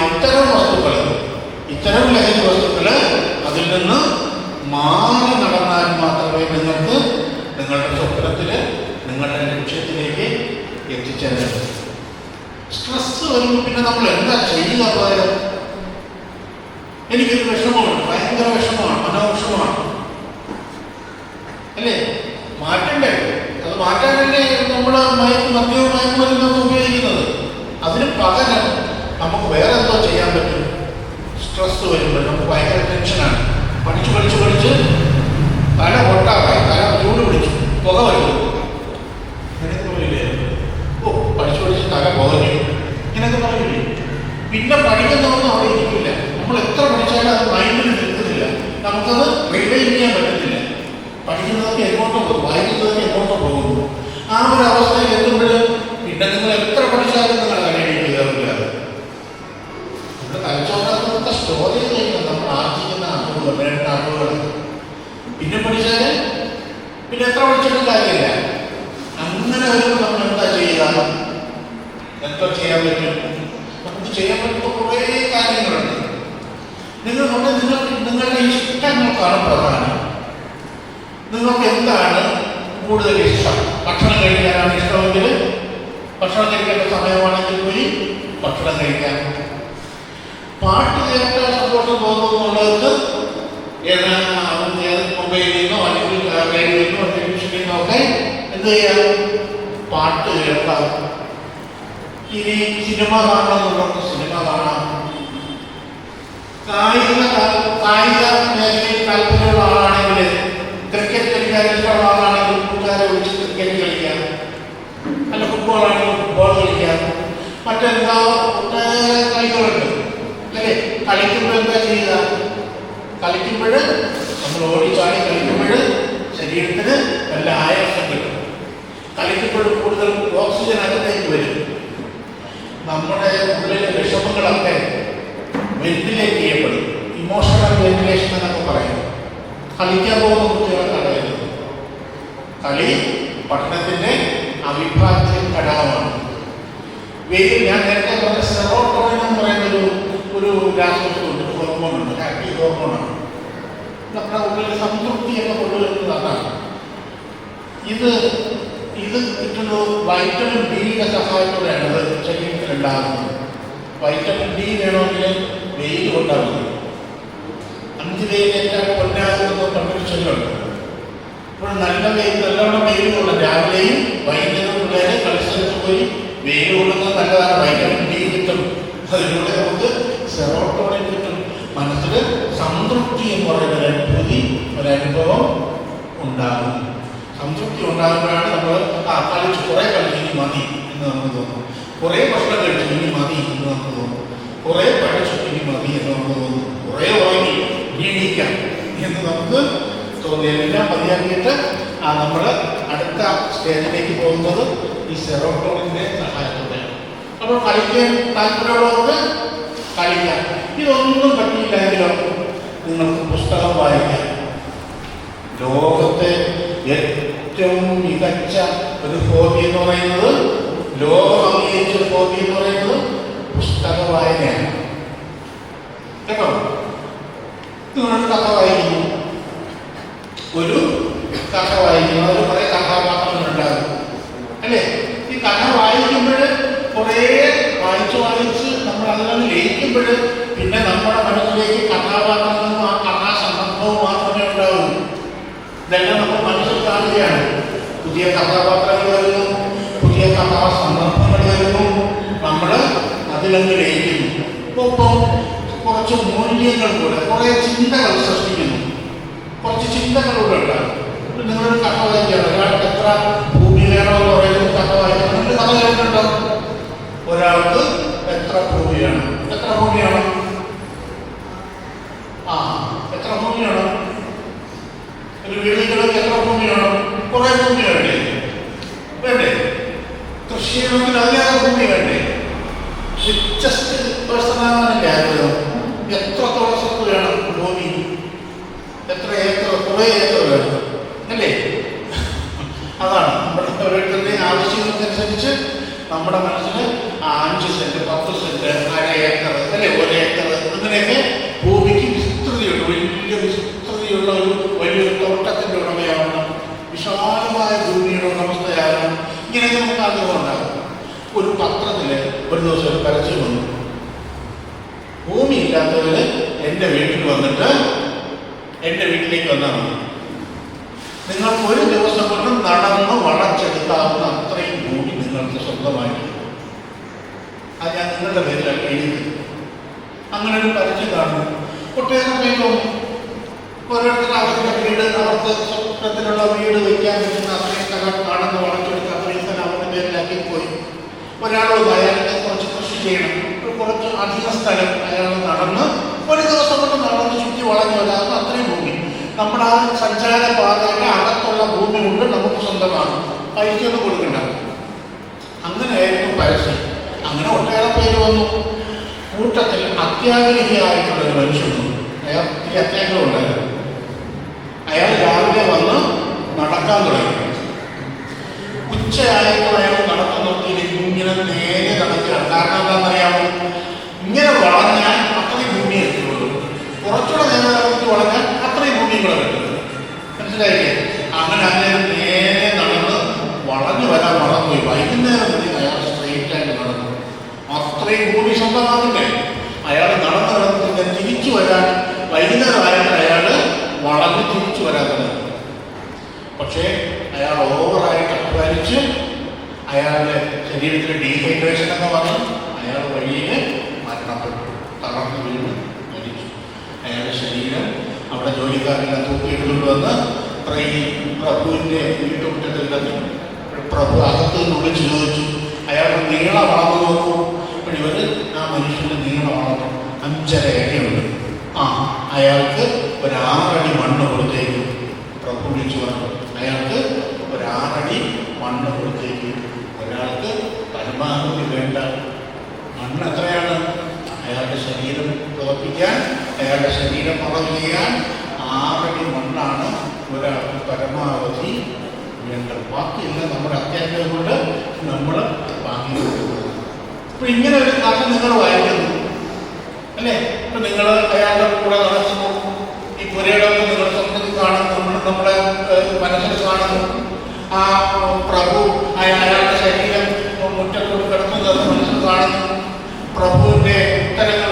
ഇത്തരം വസ്തുക്കൾ, ഇത്തരം ലഹരി വസ്തുക്കൾ അതിൽ നിന്ന് മാറി നടന്നാൽ മാത്രമേ നിങ്ങൾക്ക് നിങ്ങളുടെ സ്വപ്നത്തിൽ, നിങ്ങളുടെ ലക്ഷ്യത്തിലേക്ക് എത്തിച്ചേരാൻ. സ്ട്രെസ് വരുമ്പോൾ പിന്നെ നമ്മൾ എന്താ ചെയ്യുക? പകരം എനിക്കൊരു വിഷമമാണ്, ഭയങ്കര വിഷമമാണ്, മനോവിഷമമാണ്, അല്ലേ? മാറ്റണ്ടേ? അത് മാറ്റാനല്ലേ നമ്മൾ മദ്യവും മയക്കുമരുന്നൊക്കെ ഉപയോഗിക്കുന്നത്. അതിന് പകരം നമുക്ക് വേറെ എന്തോ ചെയ്യാൻ പറ്റും. സ്ട്രെസ് വരുമ്പോൾ നമുക്ക് ഭയങ്കര ടെൻഷനാണ്, പഠിച്ച് തല പൊട്ടാറായി, തല ചൂട് പിടിച്ചു, പുക വരുന്നു, ഇങ്ങനെയൊക്കെ പറയില്ലേ? പഠിച്ച് തല പുകഞ്ഞു, ഇങ്ങനെയൊക്കെ പറയില്ലേ? പിന്നെ പഠിക്കുന്നതൊന്നും അവിടെ ഇരിക്കില്ല. നമ്മൾ എത്ര പഠിച്ചാലും അത് മൈൻഡിൽ നിൽക്കുന്നില്ല, നമുക്കത് റിവൈൻഡ് ചെയ്യാൻ പറ്റത്തില്ല. പഠിക്കുന്നതൊക്കെ എങ്ങോട്ടോ പോകും, വായിക്കുന്നതൊക്കെ എങ്ങോട്ടോ പോകുന്നു. ആ ഒരു അവസ്ഥയിൽ എത്തുമ്പോൾ പിന്നെ നിങ്ങൾ എത്ര പഠിച്ചാലും നിങ്ങൾ കഴിയുകയില്ല. നമ്മുടെ തലച്ചോറിനകത്ത് സ്റ്റോർ ചെയ്ത് കഴിഞ്ഞാൽ നമ്മൾ ആർജിക്കുന്ന അറിവുകൾ, വേണ്ട അറിവുകൾ പിന്നെ പഠിച്ചാൽ പിന്നെ എത്ര പഠിച്ചിട്ടും കാര്യമില്ല. അങ്ങനെ വരുമ്പോൾ നമ്മൾ എന്താ ചെയ്യുക? എന്തോ ചെയ്യാൻ പറ്റും? നമുക്ക് ചെയ്യാൻ പറ്റുമ്പോൾ കുറേ കാര്യങ്ങളുണ്ട്. നിങ്ങളുടെ ഇഷ്ടങ്ങൾക്കാണ് പ്രധാനം. നിങ്ങൾക്ക് എന്താണ് കൂടുതൽ ഇഷ്ടം? ഭക്ഷണം കഴിക്കാനാണ് ഇഷ്ടമെങ്കിൽ ഭക്ഷണം കഴിക്കേണ്ട സമയമാണെങ്കിൽ പോയി ഭക്ഷണം കഴിക്കാൻ. പാട്ട് കേൾക്കാൻ സന്തോഷം തോന്നുന്നുള്ളവർക്ക് മൊബൈലിൽ നിന്നോ അല്ലെങ്കിൽ റേഡിയോയിൽ നിന്നോ ടെലിവിഷനിൽ നിന്നോ ഒക്കെ എന്ത് ചെയ്യാം? പാട്ട് കേൾക്കാം. ഇനി സിനിമ കാണണമെന്നുള്ളവർക്ക് സിനിമ കാണാം. കായിക മേഖലയിൽ താല്പര്യമുള്ള ആളാണെങ്കിൽ, ക്രിക്കറ്റ് കളിക്കാൻ ഇഷ്ടമുള്ള ആളാണെങ്കിൽ കൂട്ടുകാരെ വിളിച്ച് ക്രിക്കറ്റ് കളിക്കാം, അല്ല ഫുട്ബോൾ ആണെങ്കിൽ ഫുട്ബോൾ കളിക്കാം. മറ്റെന്താ ഒട്ടേറെ കളികളുണ്ട്, അല്ലേ? കളിക്കുമ്പോൾ എന്താ ചെയ്യുക? കളിക്കുമ്പോൾ നമ്മൾ ഓടിച്ചാടി കളിക്കുമ്പോൾ ശരീരത്തിന് നല്ല ആയാസം കിട്ടും. കളിക്കുമ്പോൾ കൂടുതൽ ഓക്സിജൻ അകത്തേക്ക് വരും. നമ്മുടെ ഉള്ളിലെ വിഷമങ്ങളൊക്കെ വെന്റിലേറ്റ് ചെയ്യപ്പെടും. ഇമോഷണൽ വെന്റിലേഷൻ എന്നൊക്കെ പറയും. കളിക്കാൻ പോകുന്ന കുട്ടികളെ തടയുന്നത്. കളി പഠനത്തിൻ്റെ അവിഭാജ്യ ഘടകമാണ്. വെയിൽ ഞാൻ നേരത്തെ പറഞ്ഞ സെറോട്ടോണിൻ എന്ന് പറയുന്നൊരു രാസവസ്തുണ്ട്, ഹോർമോണുണ്ട്, ഹാപ്പി ഹോർമോണാണ്. നമ്മുടെ ഉള്ളിൽ സംതൃപ്തിയൊക്കെ കൊണ്ടുവരുന്നത് അതാണ്. ഇത് ഇത് കിട്ടുന്നത് വൈറ്റമിൻ ഡിയുടെ സഹായത്തോടെയാണ് ഇത് ശരീരത്തിൽ ഉണ്ടാകുന്നത്. വൈറ്റമിൻ ഡി വേണമെങ്കിൽ വെയിൽ കൊണ്ടാകുന്നത്. 5 വെയിലേറ്റാൽ പൊന്നാകുന്നത് പണ്ടൊരു ചൊല്ലുണ്ട്. ഇപ്പോൾ നല്ല വെയിൽ, നല്ലോണം വെയിൽ കൊള്ളും. രാവിലെയും വൈകുന്നേരം പിള്ളേരെ കളിസ്ഥലത്ത് പോയി വെയിൽ കൊള്ളുന്നത് നല്ലതാണ്. വൈറ്റമിൻ ഡി കിട്ടും. അതിലൂടെ നമുക്ക് സെറോട്ടോണിൻ കിട്ടും. മനസ്സിൽ സംതൃപ്തി എന്ന് പറയുന്ന ഒരനുഭവം ഉണ്ടാകും. സംതൃപ്തി ഉണ്ടാകുമ്പോഴാണ് നമ്മൾ കളിച്ച് കുറേ കളിച്ച് ഇനി മതി എന്ന് നമുക്ക് തോന്നും. കുറേ ഭക്ഷണം കഴിച്ചു ഇനി മതി എന്ന് നമുക്ക് തോന്നും. കുറേ പഠിച്ചു ഇനി മതി എന്ന് നമുക്ക് തോന്നും. കുറേ ഉറങ്ങി എണീക്കാം എന്ന് നമുക്ക് തോന്നി. എല്ലാം മതിയാക്കിയിട്ട് നമ്മൾ അടുത്ത സ്റ്റേജിലേക്ക് പോകുന്നത് ഈ സെറോട്ടോണിൻ്റെ സഹായത്തോടെയാണ്. അപ്പോൾ കളിക്കാൻ താല്പര്യമുള്ളവർക്ക് കളിക്കാം. ഇതൊന്നും പറ്റിയില്ലെങ്കിലോ നിങ്ങൾക്ക് പുസ്തകം വായിക്കാം. ലോകത്തെ ഏറ്റവും മികച്ച ഒരു ഹോബി എന്ന് പറയുന്നത്, ലോകം അംഗീകരിച്ച ഒരു ഹോബി എന്ന് പറയുന്നത് പുസ്തക വായനയാണ്. കേട്ടോ, നിങ്ങളൊരു കഥ വായിക്കുന്നു, ഒരു കഥ വായിക്കുന്നു, അതിൽ കുറേ കഥാപാത്രങ്ങളുണ്ടാകും അല്ലേ? ഈ കഥ വായിക്കുമ്പോൾ കുറേ വായിച്ച് നമ്മൾ അതിനൊന്ന് ലയിക്കുമ്പോൾ പിന്നെ നമ്മുടെ മനസ്സിലേക്ക് കഥാപാത്രങ്ങളും ആ കഥാസന്ദർഭവും മാത്രമേ ഉണ്ടാവൂ. ഇതെല്ലാം നമ്മൾ മനസ്സിൽ കാണുകയാണ്. പുതിയ കഥാപാത്രങ്ങൾ വരുന്നു, പുതിയ കഥാസന്ദർഭങ്ങൾ വരുന്നു, നമ്മൾ അതിലൊന്ന് ലയിക്കുന്നു. ഒപ്പം കുറച്ച് മൂല്യങ്ങൾ കൂടെ, കുറേ ചിന്തകൾ സൃഷ്ടിക്കുന്നു. കുറച്ച് ചിന്തകളൂടെ ഉണ്ടാകും. നിങ്ങളൊരു കഥ വായിക്കുകയാണ്. ഒരാൾക്ക് എത്ര ഭൂമി വേണമെന്ന് പറയുന്നത് കഥ വായിക്കണം. നിങ്ങൾ കഥ കേട്ടിട്ടുണ്ടോ? ഒരാൾക്ക് എത്ര ഭൂമിയാണ്? എത്ര ഭൂമിയാണ്? എത്ര ഭൂമിയാണ്? ഒരു വീടുകൾക്ക് എത്ര ഭൂമിയാണ്? കുറേ ഭൂമി വേണ്ടേ? വേണ്ടേ? കൃഷി ചെയ്യണമെങ്കിൽ അതിലേറെ ഭൂമി വേണ്ടേ? റിച്ചസ്റ്റ് പേഴ്സണാണല്ലേ ആഗ്രഹം. എത്രത്തോളം സ്വത്ത് വേണം? ഭൂമി എത്ര ഏക്കർ? കുറേ ഏക്കർ വേണം അല്ലേ? അതാണ് നമ്മുടെ ഓരോരുത്തരുടെയും ആവശ്യങ്ങൾക്കനുസരിച്ച് നമ്മുടെ മനസ്സിൽ 5 സെന്റ്, 10 സെന്റ്, 1/2 ഏക്കർ അല്ലേ, 1 ഏക്കർ, അങ്ങനെയൊക്കെ ഭൂമിക്ക് വിസ്തൃതിയുണ്ട്. വലിയ വിസ്തൃതിയുള്ള വലിയൊരു തോട്ടത്തിൻ്റെ ഉടമയാവണം, വിശാലമായ ഭൂമിയുടെ ഉടമസ്ഥയാകണം. ഇങ്ങനെയൊക്കെ നമുക്ക് ആഗ്രഹം ഉണ്ടാകും. ഒരു പത്രത്തിൽ ഒരു ദിവസം ഒരു പരസ്യം വന്നു, ഭൂമി ഇല്ലാത്തവർ എൻ്റെ വീട്ടിൽ വന്നിട്ട് എൻ്റെ വീട്ടിലേക്ക് വന്നാൽ മതി, നിങ്ങൾക്ക് ഒരു ദിവസം കൊണ്ട് നടന്ന് വളച്ചെടുക്കാവുന്ന അത്രയും ഭൂമി നിങ്ങൾക്ക് സ്വന്തമായിട്ട്. അത് ഞാൻ നിങ്ങളുടെ പേരിലാണ് എഴുതി. അങ്ങനെ ഒരു പരസ്യം കാണുന്നു. ഒട്ടേറെ പേരും ഓരോരുത്തർ അവരുടെ വീട്, അവർക്ക് സ്വപ്നത്തിലുള്ള വീട് വയ്ക്കാൻ പറ്റുന്ന അത്രയും സ്ഥലം നടന്ന് വളച്ചെടുത്ത് അത്രയും സ്ഥലം അവരുടെ പേരിലാക്കി പോയി. ഒരാളോട് അയാൾക്ക് കുറച്ച് കൃഷി ചെയ്യണം, കുറച്ച് അധിക സ്ഥലം അയാൾ നടന്ന് ഒരു ദിവസം കൊണ്ട് നടന്ന് ചുറ്റി വളഞ്ഞു വരാവുന്ന അത്രയും ഭൂമി. നമ്മുടെ ആ സഞ്ചാര പാതയുടെ അകത്തുള്ള ഭൂമി കൊണ്ട് നമുക്ക് സ്വന്തമാണ്, പൈസയൊന്നും കൊടുക്കണ്ട. അങ്ങനെയായിരുന്നു പരസ്യം. അങ്ങനെ ഒട്ടേറെ പേര് വന്നു. കൂട്ടത്തിൽ അത്യാഗ്രഹിയായിട്ടുള്ളൊരു മനുഷ്യനുണ്ട്. അയാൾ ഈ അത്യാഗ്രഹം ഉണ്ടായിരുന്നു. അയാൾ രാവിലെ വന്ന് നടക്കാൻ തുടങ്ങി. ഉച്ചയായപ്പോൾ അയാൾ നടക്കാൻ നിർത്തിയില്ലെങ്കിൽ ഇങ്ങനെ നേരെ നടക്കുകയാണ്. കാരണം എന്താണെന്നറിയാമോ? ഇങ്ങനെ വളഞ്ഞാൽ അത്രയും ഭൂമി എത്തുള്ളൂ. കുറച്ചുകൂടെ നേരെ നടന്നിട്ട് വളഞ്ഞാൽ അത്രയും ഭൂമി കൂടെ കിട്ടുന്നത്. മനസ്സിലായില്ലേ? അങ്ങനെ നേരെ നടന്ന് വളഞ്ഞു വരാൻ മറന്നുപോയി. വൈകുന്നേരം വരെ അയാൾ സ്ട്രെയിറ്റ് ആയിട്ട് നടന്നു. അത്രയും ഭൂമി സ്വന്തമാകില്ലേ? അയാൾ നടന്ന് തിരിച്ചു വരാൻ വൈകുന്നേരം ആയിട്ട് അയാൾ വളഞ്ഞ് തിരിച്ചു വരാത്തത്. പക്ഷേ അയാൾ ഓവറായിട്ട് അധ്വാനിച്ച് അയാളുടെ ശരീരത്തിൽ ഡീഹൈഡ്രേഷൻ എന്ന് പറഞ്ഞ് അയാൾ വഴിയിൽ മരണപ്പെട്ടു, തളർന്നു വീണ് മരിച്ചു. അയാളുടെ ശരീരം അവിടെ ജോലിക്കാരെല്ലാം തൂക്കിയെടുത്തുകൊണ്ട് വന്ന് പ്രഭുവിൻ്റെ വീട്ടുമുറ്റത്തിലെത്തി. പ്രഭു അകത്ത് നിന്ന് വിളിച്ചു ചോദിച്ചു, അയാളുടെ നീളം വളർന്നു നോക്കൂ. അപ്പോൾ ഇവർ ആ മനുഷ്യൻ്റെ നീളം വളർന്നു 5.5 അടിയുണ്ട്. അയാൾക്ക് ഒരു 6 അടി മണ്ണ് കൊടുത്തേക്കും. പ്രഭു വിളിച്ചു പറഞ്ഞു, അയാൾക്ക് ഒരു 6 അടി മണ്ണ് കൊടുത്തേക്കും. ഒരാൾക്ക് പരമാവധി വേണ്ട മണ്ണ് എത്രയാണ്? അയാളുടെ ശരീരം പ്രവർത്തിക്കാൻ, അയാളുടെ ശരീരം മറവ് ചെയ്യാൻ 6 അടി മണ്ണാണ് ഒരാൾക്ക് പരമാവധി വേണ്ടത്. ബാക്കിയെല്ലാം നമ്മുടെ അത്യാഗ്രഹം കൊണ്ട് നമ്മൾ വാങ്ങി കൊടുക്കുന്നത്. ഇപ്പം ഇങ്ങനെ ഒരു കഥ നിങ്ങൾ വായിക്കുന്നു അല്ലേ? ഇപ്പം നിങ്ങൾ അയാളുടെ കൂടെ നടക്കുന്നു, ഈ പുരയിടമൊക്കെ നിങ്ങൾ സ്വപ്നത്തിൽ കാണുന്നു, നമ്മുടെ മനസ്സിൽ കാണുന്നു. ആ പ്രഭു അയാളുടെ ശരീരം മുറ്റത്തോട് കിടക്കുന്നത് മനസ്സിൽ കാണുന്നു. പ്രഭുവിൻ്റെ ഉത്തരങ്ങൾ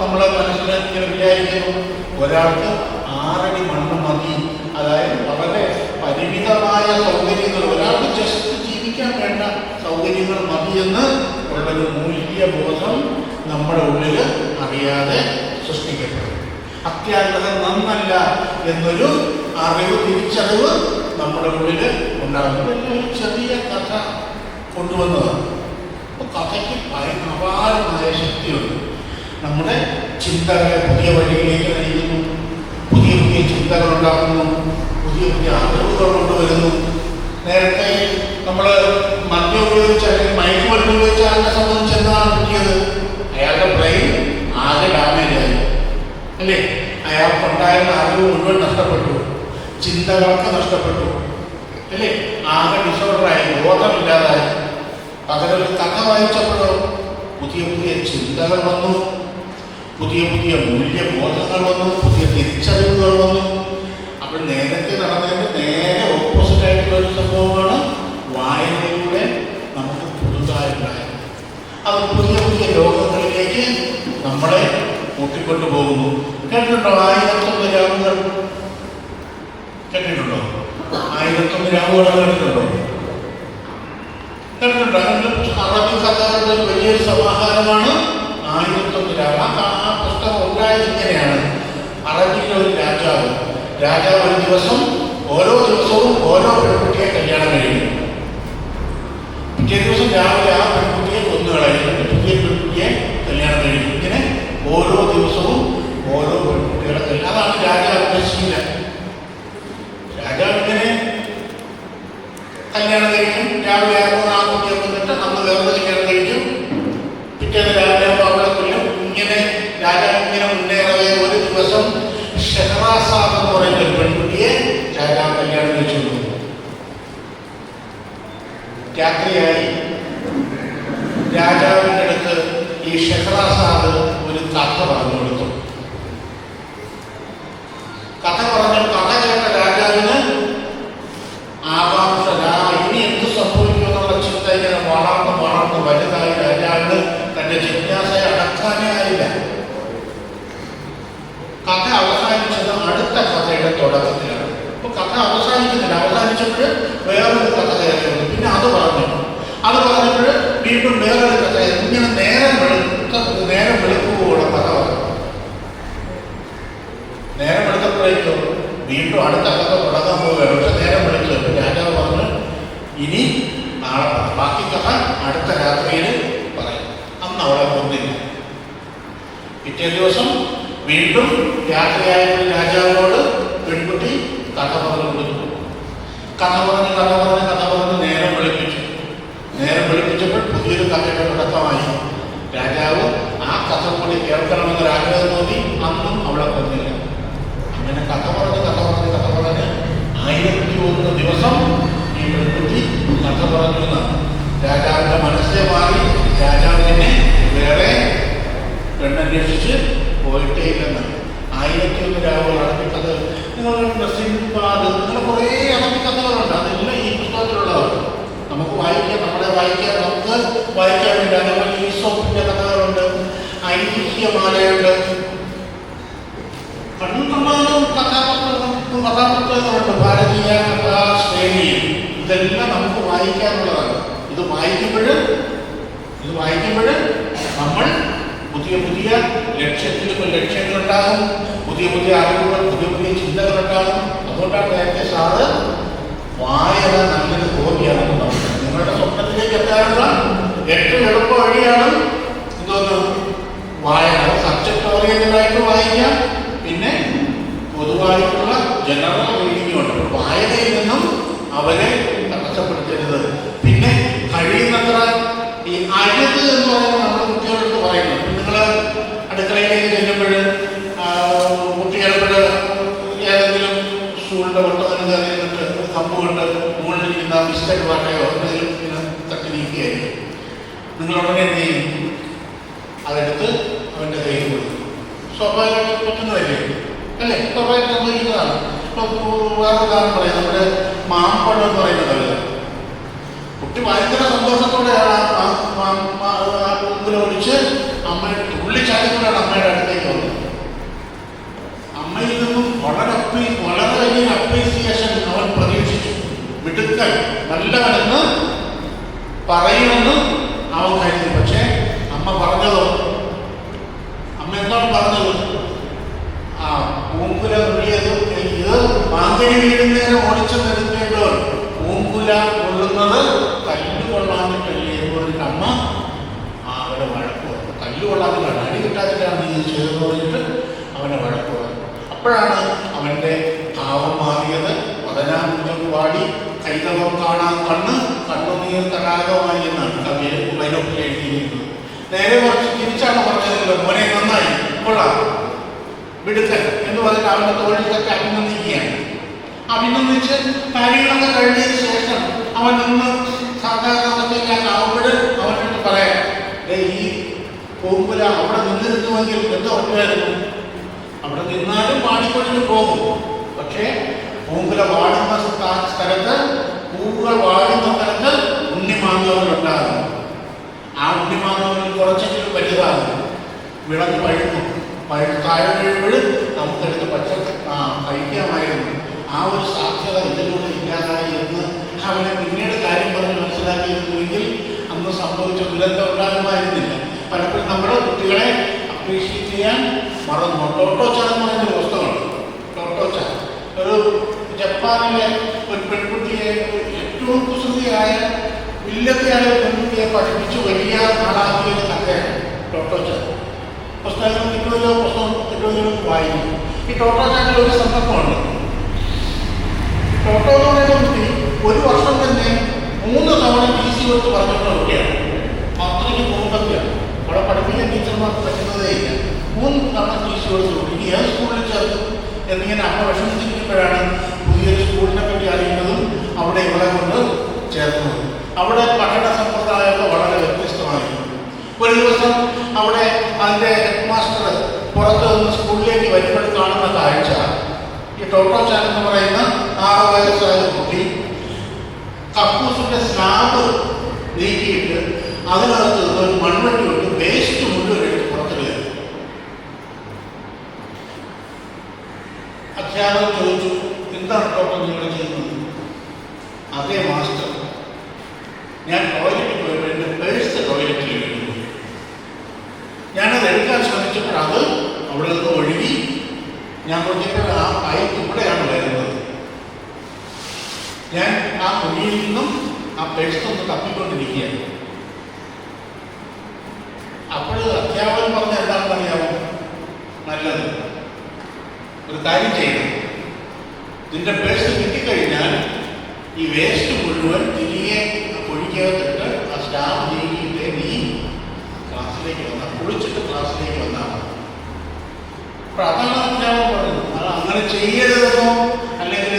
നമ്മളെ മനസ്സിൽ ഇങ്ങനെ വിചാരിക്കുന്നു. ഒരാൾക്ക് 6 അടി മണ്ണ് മതി, അതായത് വളരെ പരിമിതമായ സൗകര്യങ്ങൾ, ഒരാൾക്ക് ജസ്റ്റ് ജീവിക്കാൻ വേണ്ട സൗകര്യങ്ങൾ മതിയെന്ന് ഉള്ളൊരു മൂല്യബോധം നമ്മുടെ ഉള്ളിൽ അറിയാതെ സൃഷ്ടിക്കപ്പെടും. അത്യാഗ്രഹം നന്നല്ല എന്നൊരു അറിവ്, തിരിച്ചറിവ് നമ്മുടെ ഉള്ളിൽ ഉണ്ടാകുന്നത് ഒരു ചെറിയ കഥ കൊണ്ടുവന്നതാണ്. അപ്പോൾ കഥയ്ക്ക് അപാരമായ ശക്തിയുണ്ട്. നമ്മുടെ ചിന്തകളെ പുതിയ വഴിയിലേക്ക് നയിക്കുന്നു, പുതിയ പുതിയ ചിന്തകൾ ഉണ്ടാക്കുന്നു, പുതിയ പുതിയ അറിവുകൾ കൊണ്ടുവരുന്നു. നേരത്തെ നമ്മൾ മദ്യം ഉപയോഗിച്ച് അല്ലെങ്കിൽ മയക്കുമരുന്ന് ഉപയോഗിച്ച് ആളിനെ സംബന്ധിച്ച് എന്താണ് പറ്റിയത്? അയാളുടെ ബ്രെയിൻ ആകെ ഡാമേജ് ആയി അല്ലേ? അയാൾക്കുണ്ടായിരുന്ന അറിവ് മുഴുവൻ നഷ്ടപ്പെട്ടു, ചിന്തകളൊക്കെ നഷ്ടപ്പെട്ടു അല്ലേ? ആകെ ഡിസോർഡറായി, ബോധമില്ലാതായി. പകരം കഥ വായിച്ചപ്പോഴോ പുതിയ പുതിയ ചിന്തകൾ വന്നു, പുതിയ പുതിയ മൂല്യബോധങ്ങൾ വന്നു, പുതിയ തിരിച്ചറിവുകൾ വന്നു. അപ്പോൾ നേരത്തെ നടന്നതിൻ്റെ നേരെ ഓപ്പോസിറ്റ് ആയിട്ടുള്ള ഒരു സംഭവമാണ് വായനയിലൂടെ നമുക്ക് പുതുതായിട്ടുണ്ടായത്. അത് പുതിയ പുതിയ ലോകങ്ങളിലേക്ക് നമ്മളെ കൂട്ടിക്കൊണ്ടു പോകുന്നു. കേട്ടിട്ടുണ്ടോ 1001 രാവുകൾ? കേട്ടിട്ടുണ്ടോ 1001 രാവുകൾ? കേട്ടിട്ടുണ്ടോ? കേട്ടിട്ടുണ്ടോ? അറബി കഥകളുടെ വലിയൊരു സമാഹാരമാണ് 1001 രാവ്. ആ പുസ്തകം ഉണ്ടായത് ഇങ്ങനെയാണ്. അറബിയിലെ ഒരു രാജാവ് ഒരു ദിവസം, ഓരോ ദിവസവും ഓരോ പെൺകുട്ടിയെ കല്യാണം കഴിക്കും. പിറ്റേ ദിവസം രാവിലെ ആ പെൺകുട്ടിയെ കൊന്നുകളയും, പുതിയ പെൺകുട്ടിയെ കല്യാണം കഴിക്കും. ഇങ്ങനെ ഓരോ ദിവസവും ഓരോ പെൺകുട്ടികളെ കല്യാണം. അതാണ് രാജാവിന്റെ ശീലം. രാജാവ് ഇങ്ങനെ കല്യാണം കഴിക്കും. രാവിലെ ആകുമ്പോൾ ആ കുട്ടിയെ കൊന്നിട്ട് അന്ന് വേറെ കല്യാണം കഴിക്കും. പിറ്റേന്ന് രാവിലെ ആകുമ്പോൾ അവളെ കൊല്ലും. ഇങ്ങനെ രാജാവ് ഇങ്ങനെ മുന്നേറവേ ഒരു ദിവസം ഷെഹറാസാദ് എന്ന് പറയുന്ന ഒരു പെൺകുട്ടിയെ രാജാവ് കല്യാണം കഴിച്ചു കൊടുത്തു. രാത്രിയായി. രാജാവിൻ്റെ അടുത്ത് ഈ ഷെഹറാസാദ് ഒരു കഥ പറഞ്ഞു കൊടുത്തു. കഥ കേട്ട രാജാവിന് ആകാംക്ഷ, ഇനി എന്ത് സംഭവിക്കുമെന്നുള്ള ചിന്ത ഇങ്ങനെ വളർന്ന് വലുതായി. രാജാവിന് തന്റെ ജിജ്ഞാസയെ അടക്കാനേ ആയില്ല. കഥ അവസാനിച്ചത് അടുത്ത കഥയുടെ തുടക്കത്തിലാണ്. അപ്പൊ കഥ അവസാനിക്കുന്നില്ല. അവസാനിച്ചപ്പോൾ വേറൊരു കഥ കയറിയുണ്ട്. പിന്നെ അത് പറഞ്ഞപ്പോൾ വീണ്ടും വേറൊരു കഥ. ഇങ്ങനെ നേരം വെളുക്കുമ്പോഴുള്ള കഥ പറഞ്ഞു. നേരം വെളുത്തപ്പോഴേക്കോ വീണ്ടും അടുത്ത കഥ തുടങ്ങാൻ പോവുകയാണ്. പക്ഷെ നേരം വെളുത്തു. രാജാവ് പറഞ്ഞു, ഇനി നാളെ ബാക്കി കഥ അടുത്ത രാത്രിയിൽ പറയും. അന്ന് അവളെ കൊന്നില്ല. പിറ്റേ ദിവസം വീണ്ടും രാത്രിയായപ്പോൾ രാജാവിനോട് പെൺകുട്ടി കഥ പറഞ്ഞു കൊടുത്തു. കഥ പറഞ്ഞ് നേരം വെളുപ്പിച്ചപ്പോൾ പുതിയൊരു കഥയുടെ തുടക്കമായി. രാജാവ് ആ കഥ കൂടി കേൾക്കണമെന്നൊരു ആഗ്രഹം തോന്നി. അന്നും അവളെ കൊന്നില്ല. അങ്ങനെ കഥ പറഞ്ഞ് 1001 ദിവസം ഈ പെൺകുട്ടി കഥ പറഞ്ഞു എന്നാണ്. രാജാവിന്റെ മനസ്സേ മാറി. രാജാവിനെ വേറെ പെണ്ണന്വേഷിച്ച് പോയിട്ടേ ഇല്ലെന്നാണ്. 1001 രാവുകൾ അറബിക്കഥ. നിങ്ങളുടെ സിംബാദ്, അങ്ങനെ കുറേ അറബിക്കഥകളുണ്ട്. അതെല്ലാം ഈ പുസ്തകത്തിലുള്ളതാണ്. നമുക്ക് വായിക്കാൻ വേണ്ടി. അതുപോലെ ഈസോപ്പിന്റെ കഥകളുണ്ട്, ഐതിഹ്യമാലയുണ്ട്, കണ്ണുമാനം കഥാപുസ്തകങ്ങളുണ്ട്. ഭാരതീയ കഥാശ്രേണി. ഇതെല്ലാം നമുക്ക് വായിക്കാനുള്ളതാണ്. ഇത് വായിക്കുമ്പോൾ നമ്മൾ പുതിയ ലക്ഷ്യങ്ങളുണ്ടാകും, പുതിയ അറിവുകൾ, പുതിയ ചിന്തകളുണ്ടാകും. അതുകൊണ്ടാണ് നേരത്തെ സാറ് വായന നല്ലൊരു ഹോബിയാണെന്ന് പറഞ്ഞത്. നിങ്ങളുടെ സ്വപ്നത്തിലേക്ക് എത്താനുള്ള ഏറ്റവും എളുപ്പ വഴിയാണ് എന്തോന്ന്? വായന. സബ്ജക്ട് ഓറിയന്റഡായിട്ട് വായിക്കാം. പിന്നെ പൊതുവായിട്ടുള്ള ജനറൽ റീഡിംഗ് ഉണ്ട്. വായനയിൽ നിന്നും അവരെ തടസ്സപ്പെടുത്തരുത്. പിന്നെ കഴിയുന്നത്ര ഈ അരുത് എന്ന് പറയുന്നത് നമ്മൾ കുട്ടികളെടുത്ത് പറയുന്നു. നിങ്ങൾ അടുക്കളയിലേക്ക് ചെല്ലുമ്പോൾ കുട്ടികളെപ്പോൾ ഏതെങ്കിലും സ്കൂളിൻ്റെ വട്ടത്തിന് കയറിയിട്ട് കമ്പ് കൊണ്ട് മുകളിലിരിക്കുന്ന ബിസ്ക്കറ്റ് പാട്ടയോ എന്തെങ്കിലും ഇങ്ങനെ തട്ടി നീക്കുകയായിരിക്കും. നിങ്ങൾ ഉടനെ എന്ത് ചെയ്യും? അതെടുത്ത് അവൻ്റെ കയ്യിൽ കൊടുക്കും. സ്വാഭാവികമായിട്ട് പറ്റുന്നതല്ലേ അല്ലേ? സ്വാഭാവികം സംഭവിക്കുന്നതാണ്. ഇപ്പോൾ വേറെ ഉദാഹരണം പറയാം. നമ്മുടെ മാമ്പഴം എന്ന് പറയുന്നത് കുട്ടി ഭയങ്കര സന്തോഷത്തോടെയാണ് ആ പൂങ്കുല ഒഴിച്ച് അമ്മയുടെ തുള്ളിച്ചാടിക്കൊണ്ടാണ് അമ്മയുടെ അടുത്തേക്ക് വന്നത്. അമ്മയിൽ നിന്നും വളരെ വലിയ അപ്രീസിയേഷൻ അവൻ പ്രതീക്ഷിച്ചു. മിടുക്കൻ, നല്ലവനെന്ന് പറയുമെന്ന് അവൻ കരുതി. പക്ഷേ അമ്മ പറഞ്ഞതോ, അമ്മ എന്താണ് പറഞ്ഞത്? ആ പൂങ്കുല ഉള്ളിയത് ഇത് മാങ്കനി വീഴുന്നേരം ഓടിച്ചു നിൽക്കേണ്ടവർ പൂങ്കുല കൊള്ളുന്നത് കല്ല് കൊള്ളാന്നിട്ടല്ലേ എന്ന് പറഞ്ഞിട്ട് അമ്മ അവനെ വഴക്ക് പറഞ്ഞു. കല്ല് കൊള്ളാന്നിട്ടാണ്, അടി കിട്ടാതിട്ടാണ് ഇത് ചെയ്തെന്ന് പറഞ്ഞിട്ട് അവനെ വഴക്ക് പറഞ്ഞു. അപ്പോഴാണ് അവൻ്റെ ഭാവം മാറിയത്. 14 പാടി കൈതവം കാണാൻ കണ്ണുനീർ തടാകമായി എന്നാണ് കവിയെ വൈലോപ്പിൽ എഴുതിയിരിക്കുന്നത്. നേരെ കുറച്ച് തിരിച്ചാണ് പറഞ്ഞതല്ലോ, മോനെ നന്നായി, കൊള്ളാം, മിടുക്കൻ എന്ന് പറഞ്ഞിട്ട് അവൻ്റെ തോഴിലൊക്കെ അഭിനന്ദിക്കുകയാണ്. അഭിനന്ദിച്ച് കാര്യങ്ങളൊക്കെ കഴിഞ്ഞതിന് ശേഷം അവൻ നിന്ന് സാധാരണ അവനോട് പറയാം, ഈ പൂങ്കുല അവിടെ നിന്നിരുന്നുവെങ്കിൽ എന്താ പറ്റുമായിരുന്നു? അവിടെ നിന്നാലും പാടിക്കൊണ്ടിട്ട് പോകും. പക്ഷേ പൂങ്കുല വാടുന്ന സ്ഥലത്ത്, പൂവുകൾ വാടുന്ന സ്ഥലത്ത് ഉണ്ണിമാങ്ങകളുണ്ടാകും. ആ ഉണ്ണിമാങ്ങകൾ കുറച്ചെങ്കിലും വലുതാകും, വിളഞ്ഞ് പഴുക്കും. താഴെ വീഴുമ്പോഴും നമുക്കെടുത്ത് കഴിക്കാമായിരുന്നു. ആ ഒരു സാധ്യത ഇതിലൂടെ ഇല്ലാതായി എന്ന് അവനെ പിന്നീട് കാര്യം പറഞ്ഞ് മനസ്സിലാക്കിയിരുന്നുവെങ്കിൽ അന്ന് സംഭവിച്ച ദുരന്തം ഉണ്ടാകുമായിരുന്നില്ല. പലപ്പോഴും നമ്മുടെ കുട്ടികളെ അപ്രീഷിയേറ്റ് ചെയ്യാൻ മറന്നു. ടോട്ടോച്ച എന്ന് പറയുന്നൊരു പുസ്തകമാണ്. ടോട്ടോച്ച ഒരു ജപ്പാനിലെ ഒരു പെൺകുട്ടിയെ, ഏറ്റവും കുസൃതിയായ വില്ലത്തിയായ ഒരു പെൺകുട്ടിയെ പഠിപ്പിച്ച് വലിയ ആളാക്കിയ കഥയാണ് ടോട്ടോച്ച. പുസ്തകം കിട്ടുമല്ലോ വായിക്കും. ഈ ടോട്ടോച്ചാൻ്റെ ഒരു സന്ദർഭമുണ്ട്. ടോട്ടോ എന്ന് പറയുന്ന കുട്ടി ഒരു വർഷം തന്നെ 3 തവണ TC കൊടുത്ത് പറഞ്ഞിട്ടുള്ള കുട്ടിയാണ്. അത്രയ്ക്ക് കുടുംബത്തിലാണ്. അവിടെ പഠിപ്പിക്കാൻ ടീച്ചർമാർക്ക് പറ്റുന്നതേ ഇല്ല. 3 തവണ TC കൊടുത്ത് ഇനി ഏത് സ്കൂളിൽ ചേർക്കും എന്നിങ്ങനെ അമ്മ വിഷമിച്ചിരിക്കുമ്പോഴാണ് പുതിയൊരു സ്കൂളിനെ പറ്റി അറിയുന്നതും അവിടെ ഇവിടെ കൊണ്ട് ചേർക്കുന്നത്. അവിടെ പഠന സമ്പ്രദായമൊക്കെ വളരെ വ്യത്യസ്തമായിരുന്നു. ഒരു ദിവസം അവിടെ അതിൻ്റെ ഹെഡ് മാസ്റ്റർ പുറത്ത് നിന്ന് സ്കൂളിലേക്ക് വരുമ്പോൾ കാണുന്ന കാഴ്ച, ഈ ടോട്ടോച്ചാൻ എന്ന് പറയുന്ന 6 വയസ്സായ കുട്ടി കക്കൂസിന്റെ സ്ലാബ് നീക്കിയിട്ട് അതിനകത്ത് ഒരു മൺവെട്ടി കൊണ്ട് വേസ്റ്റ് മുഴുവൻ എടുത്ത് പുറത്തിടുക. അധ്യാപകൻ ചോദിച്ചു, എന്താണ് ടോട്ടോ നിങ്ങൾ ചെയ്യുന്നത്? അതേ മാസ്റ്റർ, ഞാൻ ടോയ്ലറ്റിൽ പോയപ്പോൾ എൻ്റെ പേഴ്സ് ടോയ്ലറ്റിൽ വീഴുന്നു. ഞാനത് എടുക്കാൻ ശ്രമിച്ചപ്പോൾ അത് അവിടെ നിന്ന് ഒഴുകി. ഞാൻ നോക്കിയപ്പോൾ ആ പൈപ്പ് ഇവിടെയാണ് വരുന്നത്. ഞാൻ ആ കുഴിയിൽ നിന്നും ആ പേഴ്സൊന്ന് തപ്പിക്കൊണ്ടിരിക്കുകയാണ്. അപ്പോൾ അധ്യാപകൻ പറഞ്ഞ എന്താണെന്ന് അറിയാമോ? നല്ലത്, ഒരു കാര്യം ചെയ്യണം, നിന്റെ പേഴ്സ് കിട്ടിക്കഴിഞ്ഞാൽ ഈ വേസ്റ്റ് മുഴുവൻ തിരികെ കുഴിക്കകത്തിട്ട് ആ സ്റ്റാഫ് നീക്കിയിട്ട് നീ ക്ലാസ്സിലേക്ക് വന്നാൽ, കുളിച്ചിട്ട് ക്ലാസ്സിലേക്ക് വന്നാൽ മതി. അപ്പോൾ അതാണ് അധ്യാപകൻ പറയുന്നത്. അത് അങ്ങനെ ചെയ്യരുതെന്നോ അല്ലെങ്കിൽ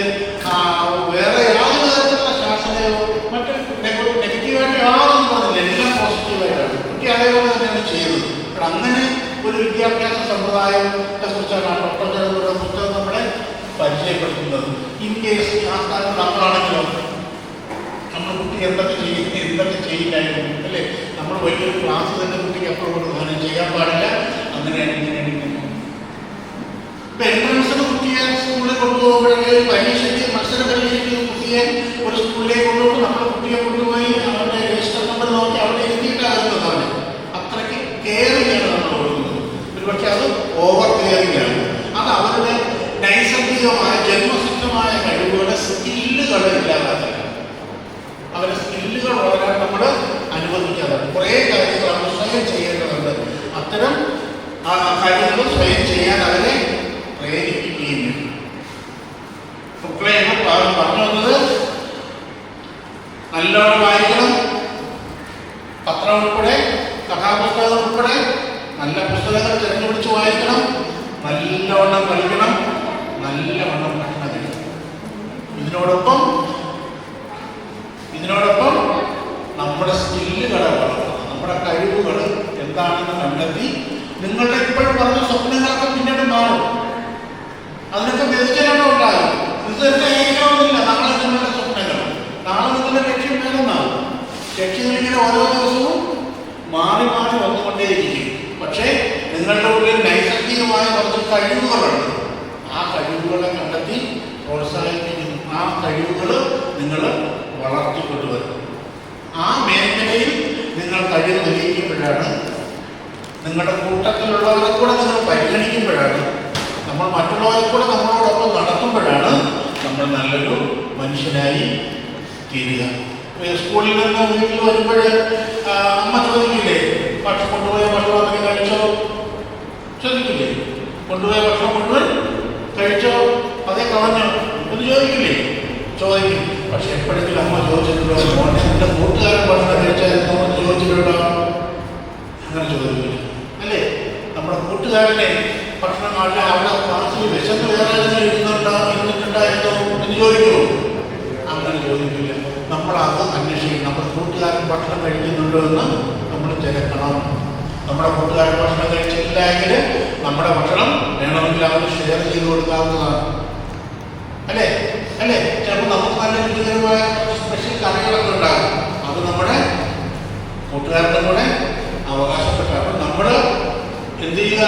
വേറെ യാതൊരു തരത്തിലുള്ള ശാസനയോ മറ്റ് നെഗറ്റീവായിട്ട് യാതൊന്നും പറഞ്ഞില്ല. എല്ലാം പോസിറ്റീവായിട്ടാണ്. കുട്ടി അതേപോലെ തന്നെയാണ് ചെയ്തത്. അപ്പോൾ അങ്ങനെ ഒരു വിദ്യാഭ്യാസ സമ്പ്രദായത്തെ കുറിച്ചാണ് ആ ടോട്ടോയുടെ പുസ്തകം നമ്മളെ പരിചയപ്പെടുത്തുന്നത്. ഇൻ കേസ് ആ സ്ഥാനത്ത് നമ്മളാണെങ്കിലോ, നമ്മൾ കുട്ടി എന്തൊക്കെ ചെയ്യില്ലായിരുന്നു അല്ലേ? നമ്മൾ വലിയൊരു ക്ലാസ് തന്നെ കുട്ടിക്ക് എപ്പോഴും അങ്ങനെ ചെയ്യാൻ പാടില്ല, അങ്ങനെയാണ് ഇങ്ങനെയാണ്. ഇപ്പം എൻട്രൻസിന് കുട്ടിയെ സ്കൂളിൽ കൊണ്ടുപോകുമ്പോഴേക്ക് പരീക്ഷയ്ക്ക് മത്സര പരീക്ഷയ്ക്ക് കുട്ടിയെ ഒരു സ്കൂളിലേക്ക് കൊണ്ടുപോകുമ്പോൾ നമ്മൾ കുട്ടിയെ കൊണ്ടുപോയി അവരുടെ രജിസ്റ്റർ നമ്പർ നോക്കി അവിടെ എഴുതിയിട്ടാകുന്നത്. അവന് അത്രയ്ക്ക് കെയറിങ്ങാണ് നമ്മൾ കൊടുക്കുന്നത്. ഒരുപക്ഷെ അത് ഓവർ കെയറിങ് ആണ്. അത് അവരുടെ നൈസർഗികമായ ജന്മസിദ്ധമായ കഴിവുകളുടെ സ്കില്ലുകളെ ഇല്ലാതാക്കുക. അവരുടെ സ്കില്ലുകൾ വളരാൻ നമ്മൾ അനുവദിക്കാറുണ്ട്. കുറേ കാര്യങ്ങൾ അവർ സ്വയം ചെയ്യേണ്ടതുണ്ട്. അത്തരം കാര്യങ്ങൾ സ്വയം ചെയ്യാൻ അവരെ പ്രേരിപ്പിക്കുകയും വേണം. മക്കളെ പറഞ്ഞു വന്നത്, നല്ലോണം വായിക്കണം. പത്രം ഉൾപ്പെടെ, കഥാപുസ്തകം ഉൾപ്പെടെ നല്ല പുസ്തകങ്ങൾ തിരഞ്ഞുപിടിച്ച് വായിക്കണം. നല്ലവണ്ണം കളിക്കണം, നല്ലവണ്ണം ഭക്ഷണം കഴിക്കണം. ഇതിനോടൊപ്പം നമ്മുടെ സ്കില്ലുകളെ വളർത്തണം. നമ്മുടെ കഴിവുകൾ എന്താണെന്ന് കണ്ടെത്തി നിങ്ങളുടെ ഇപ്പോഴും പറഞ്ഞ സ്വപ്നങ്ങളൊക്കെ പിന്നീട് മാറും. അതിനൊക്കെ വ്യതിചലനം ഉണ്ടാകും. ഇത് തന്നെ ആയിരിക്കണമെന്നില്ല നാളെ നിങ്ങളുടെ സ്വപ്നങ്ങൾ. നാളെ നിങ്ങളുടെ ലക്ഷ്യം വേണമെന്നാകും. കഴിവുകളുണ്ട്. ആ കഴിവുകളെ കണ്ടെത്തി പ്രോത്സാഹിപ്പിക്കുന്നു. ആ കഴിവുകൾ നിങ്ങൾ വളർത്തിക്കൊണ്ടുവരും. ആ മേഖലയിൽ നിങ്ങൾ കഴിവ് തെളിയിക്കുമ്പോഴാണ്, നിങ്ങളുടെ കൂട്ടത്തിലുള്ളവരെ കൂടെ നിങ്ങൾ പരിഗണിക്കുമ്പോഴാണ്, നമ്മൾ മറ്റുള്ളവരെ കൂടെ നമ്മളോടൊപ്പം നടത്തുമ്പോഴാണ് നമ്മൾ നല്ലൊരു മനുഷ്യനായി തീരുക. സ്കൂളിൽ നിന്ന് വീട്ടിൽ വരുമ്പോൾ അമ്മ ചോദിക്കില്ലേ, ഭക്ഷണം കൊണ്ടുപോയ ഭക്ഷണം അങ്ങനെ കഴിച്ചോ? ചോദിക്കില്ലേ? കൊണ്ടുപോയ ഭക്ഷണം കൊണ്ടുപോയി കഴിച്ചോ, അതേ കളഞ്ഞോ എന്ന് ചോദിക്കില്ലേ? ചോദിക്കും. പക്ഷെ എപ്പോഴെങ്കിലും അമ്മ ചോദിച്ചിട്ടുണ്ടോ, മോനെ എൻ്റെ കൂട്ടുകാരൻ ഭക്ഷണം കഴിച്ചായിരുന്നു എന്ന് ചോദിച്ചിട്ടുണ്ടോ? അങ്ങനെ ചോദിക്കില്ല അല്ലേ? നമ്മുടെ കൂട്ടുകാരനെ ഭക്ഷണം കാണില്ല, അവിടെ ക്ലാസ്സിൽ വിശന്ന് വേറെ ഇരുന്നിട്ടുണ്ടായിരുന്നോ എന്ന് ചോദിക്കുമോ? അങ്ങനെ ചോദിക്കില്ല. നമ്മളത് അന്വേഷിക്കും. നമ്മുടെ കൂട്ടുകാരൻ ഭക്ഷണം കഴിക്കുന്നുണ്ടോ എന്ന് നമ്മൾ തിരക്കണം. നമ്മുടെ കൂട്ടുകാരൻ ഭക്ഷണം കഴിച്ചിട്ടില്ല എങ്കിൽ നമ്മുടെ ഭക്ഷണം വേണമെങ്കിൽ അവന് ഷെയർ ചെയ്ത് കൊടുക്കാവുന്നതാണ് അല്ലേ? അല്ലേ? ചിലപ്പോൾ നമുക്ക് നല്ല രുചികരമായ സ്പെഷ്യൽ കറികളൊക്കെ ഉണ്ടാകും. അത് നമ്മുടെ കൂട്ടുകാരുടെ കൂടെ അവകാശപ്പെട്ട. അപ്പം നമ്മൾ എന്ത് ചെയ്യുക?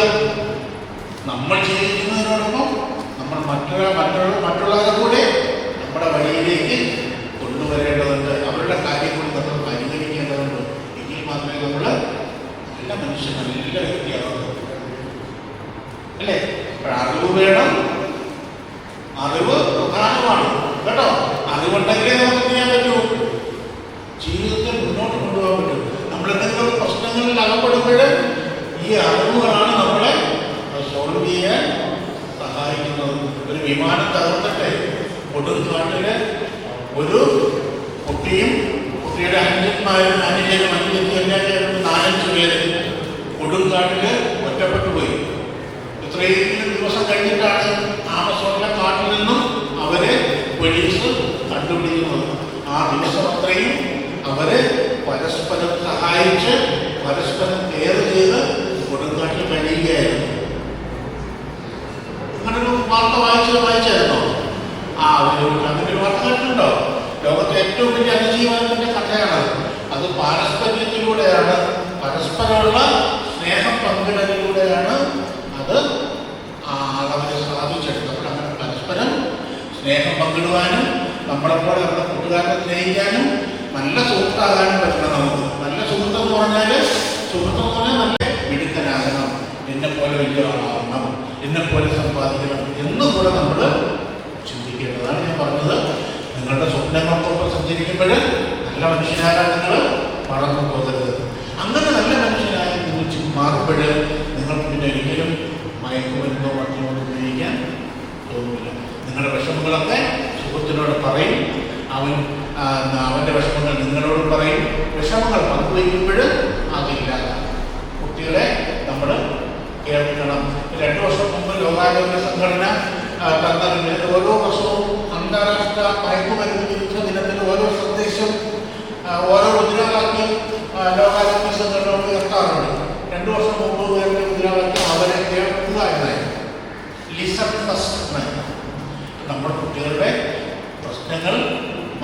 നമ്മൾ ജീവിക്കുന്നതിനോടൊപ്പം നമ്മൾ മറ്റുള്ളവരെ കൂടെ നമ്മുടെ വഴിയിലേക്ക് കൊണ്ടുവരേണ്ടതുണ്ട്. അവരുടെ കാര്യം കൂടി നമ്മൾ പരിഗണിക്കേണ്ടതുണ്ട്. എങ്കിൽ മാത്രമേ നമ്മൾ നല്ല മനുഷ്യൻ, നല്ല വ്യക്തിയാകുന്നത് അല്ലേ? അറിവ് വേണം. അറിവ് പ്രധാനമാണ് കേട്ടോ. അറിവുണ്ടെങ്കിലേ നമുക്ക് ചെയ്യാൻ പറ്റൂ, ജീവിതത്തിൽ മുന്നോട്ട് കൊണ്ടുപോകാൻ പറ്റും. നമ്മൾ എന്തെങ്കിലും പ്രശ്നങ്ങളിൽ അകപ്പെടുമ്പോൾ ഈ അറിവുകളാണ് നമ്മളെ സോൾവ് ചെയ്യാൻ സഹായിക്കുന്നത്. ഒരു വിമാനം തകർന്നിട്ട് കൊടുങ്കാട്ടില് ഒരു കുട്ടിയും കുട്ടിയുടെ അനുജന്മാരും അനുജനും എല്ലാം ചേർന്ന് 4-5 പേര് കൊടുങ്കാട്ടില് ഒറ്റപ്പെട്ടു പോയി. ഇത്രയും ദിവസം കഴിഞ്ഞിട്ടാണ് ആമസോണിലെ കാട്ടിൽ നിന്നും അവരെ പോലീസ് കണ്ടുപിടിക്കുന്നത്. ആ ദിവസം അത്രയും അവര് പരസ്പരം സഹായിച്ച് പരസ്പരം കെയർ ചെയ്ത് കൊടുങ്കാട്ടിൽ കഴിയുകയായിരുന്നു. അങ്ങനൊരു വാർത്ത വായിച്ചായിരുന്നോ? അങ്ങനൊരു വാർത്ത കേട്ടിട്ടുണ്ടോ? ലോകത്തെ ഏറ്റവും വലിയ അതിജീവനത്തിന്റെ കഥയാണത്. അത് പാരസ്പര്യത്തിലൂടെയാണ്, പരസ്പരമുള്ള സ്നേഹം പങ്കിടലിലൂടെയാണ് അത് അവരെ സാധിച്ചെടുത്തത്. അപ്പോൾ അങ്ങനെ പരസ്പരം സ്നേഹം പങ്കിടുവാനും നമ്മളെപ്പോലെ നമ്മുടെ കൂട്ടുകാരനെ സ്നേഹിക്കാനും നല്ല സുഹൃത്താകാനും പറ്റണം നമുക്ക്. നല്ല സുഹൃത്തെന്ന് പറഞ്ഞാൽ നല്ല മിടുക്കനാകണം, എന്നെപ്പോലെ വലിയ ആളാകണം, എന്നെപ്പോലെ സമ്പാദിക്കണം എന്നുകൂടെ നമ്മൾ ചിന്തിക്കേണ്ടതാണ്. ഞാൻ പറഞ്ഞത്, നിങ്ങളുടെ സ്വപ്നങ്ങൾക്കൊപ്പം സഞ്ചരിക്കുമ്പോൾ നല്ല മനുഷ്യനാകാൻ നിങ്ങൾ വളർന്നു പോകരുത്. അങ്ങനെ നല്ല മനുഷ്യനായി നിങ്ങൾ മാറുമ്പോൾ നിങ്ങൾക്ക് പിന്നെ ഒരിക്കലും മയക്കുമരുന്നോ മറ്റുമോ ഉപയോഗിക്കാൻ തോന്നില്ല. നിങ്ങളുടെ വിഷമങ്ങളൊക്കെ സുഹൃത്തിനോട് പറയും, അവൻ്റെ വിഷമങ്ങൾ നിങ്ങളോട് പറയും. വിഷമങ്ങൾ പങ്കുവയ്ക്കുമ്പോൾ അതില്ല. കുട്ടികളെ നമ്മൾ കേൾക്കണം. 2 വർഷം മുമ്പ് ലോകാരോഗ്യ സംഘടന തന്നിട്ടുണ്ട്. ഓരോ വർഷവും അന്താരാഷ്ട്ര മയക്കുമരുന്ന് വിരുദ്ധ ദിനത്തിൽ ഓരോ സന്ദേശം, ഓരോ മുദ്രാവാക്യം ലോകാരോഗ്യ സംഘടന ഉയർത്താറുണ്ട്. 2 വർഷം മുമ്പ് ഉയർത്തിയ മുദ്രാവാക്യം അവരെ കേൾക്കുക എന്നായിരുന്നു. ലിസൺ ഫസ്റ്റ് എന്നായിരുന്നു. നമ്മുടെ കുട്ടികളുടെ പ്രശ്നങ്ങൾ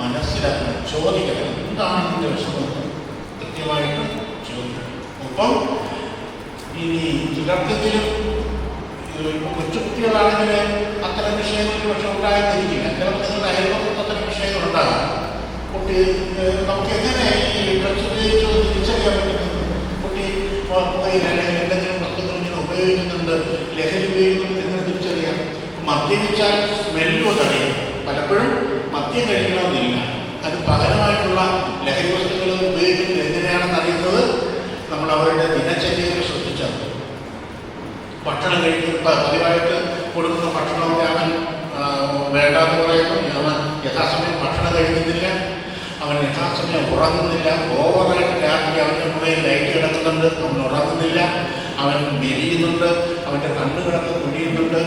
മനസ്സിലാക്കണം, ചോദിക്കണം. എന്താണ് ഇതിൻ്റെ വിഷമം കൃത്യമായിട്ട് ചോദിക്കണം. ഒപ്പം ഇനി ചിലർക്കെങ്കിലും കൊച്ചുകുട്ടികളാണെങ്കിൽ അത്തരം വിഷയങ്ങളിൽ പക്ഷെ ഉണ്ടായിരുന്നിരിക്കില്ല. ചിലപ്പോൾ നിങ്ങളുടെ അയൽപക്കത്ത് അത്തരം വിഷയങ്ങൾ ഉണ്ടാകാം. കുട്ടി നമുക്ക് എങ്ങനെ ഈ ഡ്രഗ്സ് ഉപയോഗിച്ച് തിരിച്ചറിയാൻ പറ്റുന്നത്? കുട്ടി അല്ലെങ്കിൽ എന്തെങ്കിലും വസ്തുക്കൾ ഇങ്ങനെ ഉപയോഗിക്കുന്നുണ്ട്, ലഹരി ഉപയോഗിക്കുന്നുണ്ട്, എങ്ങനെ തിരിച്ചറിയാം? മദ്യപിച്ചാൽ സ്മെല്ലും അറിയാം. പലപ്പോഴും മദ്യം കഴിക്കണമെന്നില്ല, അത് പകരമായിട്ടുള്ള ലഹരി വസ്തുക്കൾ ഉപയോഗിക്കുന്നത് എങ്ങനെയാണെന്ന് അറിയുന്നത് നമ്മൾ അവരുടെ ദിനചര്യയിൽ ശ്രദ്ധിച്ചാൽ. ഭക്ഷണം കഴിക്കുന്ന പതിവായിട്ട് കൊടുക്കുന്ന ഭക്ഷണമൊക്കെ അവൻ വേണ്ടാന്ന് പറയുന്നു. അവൻ യഥാസമയം ഭക്ഷണം കഴിക്കുന്നില്ല, അവൻ യഥാസമയം ഉറങ്ങുന്നില്ല. ഓവറായിട്ട് രാത്രി അവൻ്റെ മുറിയിൽ ലൈറ്റ് കിടക്കുന്നുണ്ട്, അവൻ ഉറങ്ങുന്നില്ല. അവൻ മെലിയുന്നുണ്ട്, അവൻ്റെ കണ്ണുകളൊക്കെ കുഴിയുന്നുണ്ട്,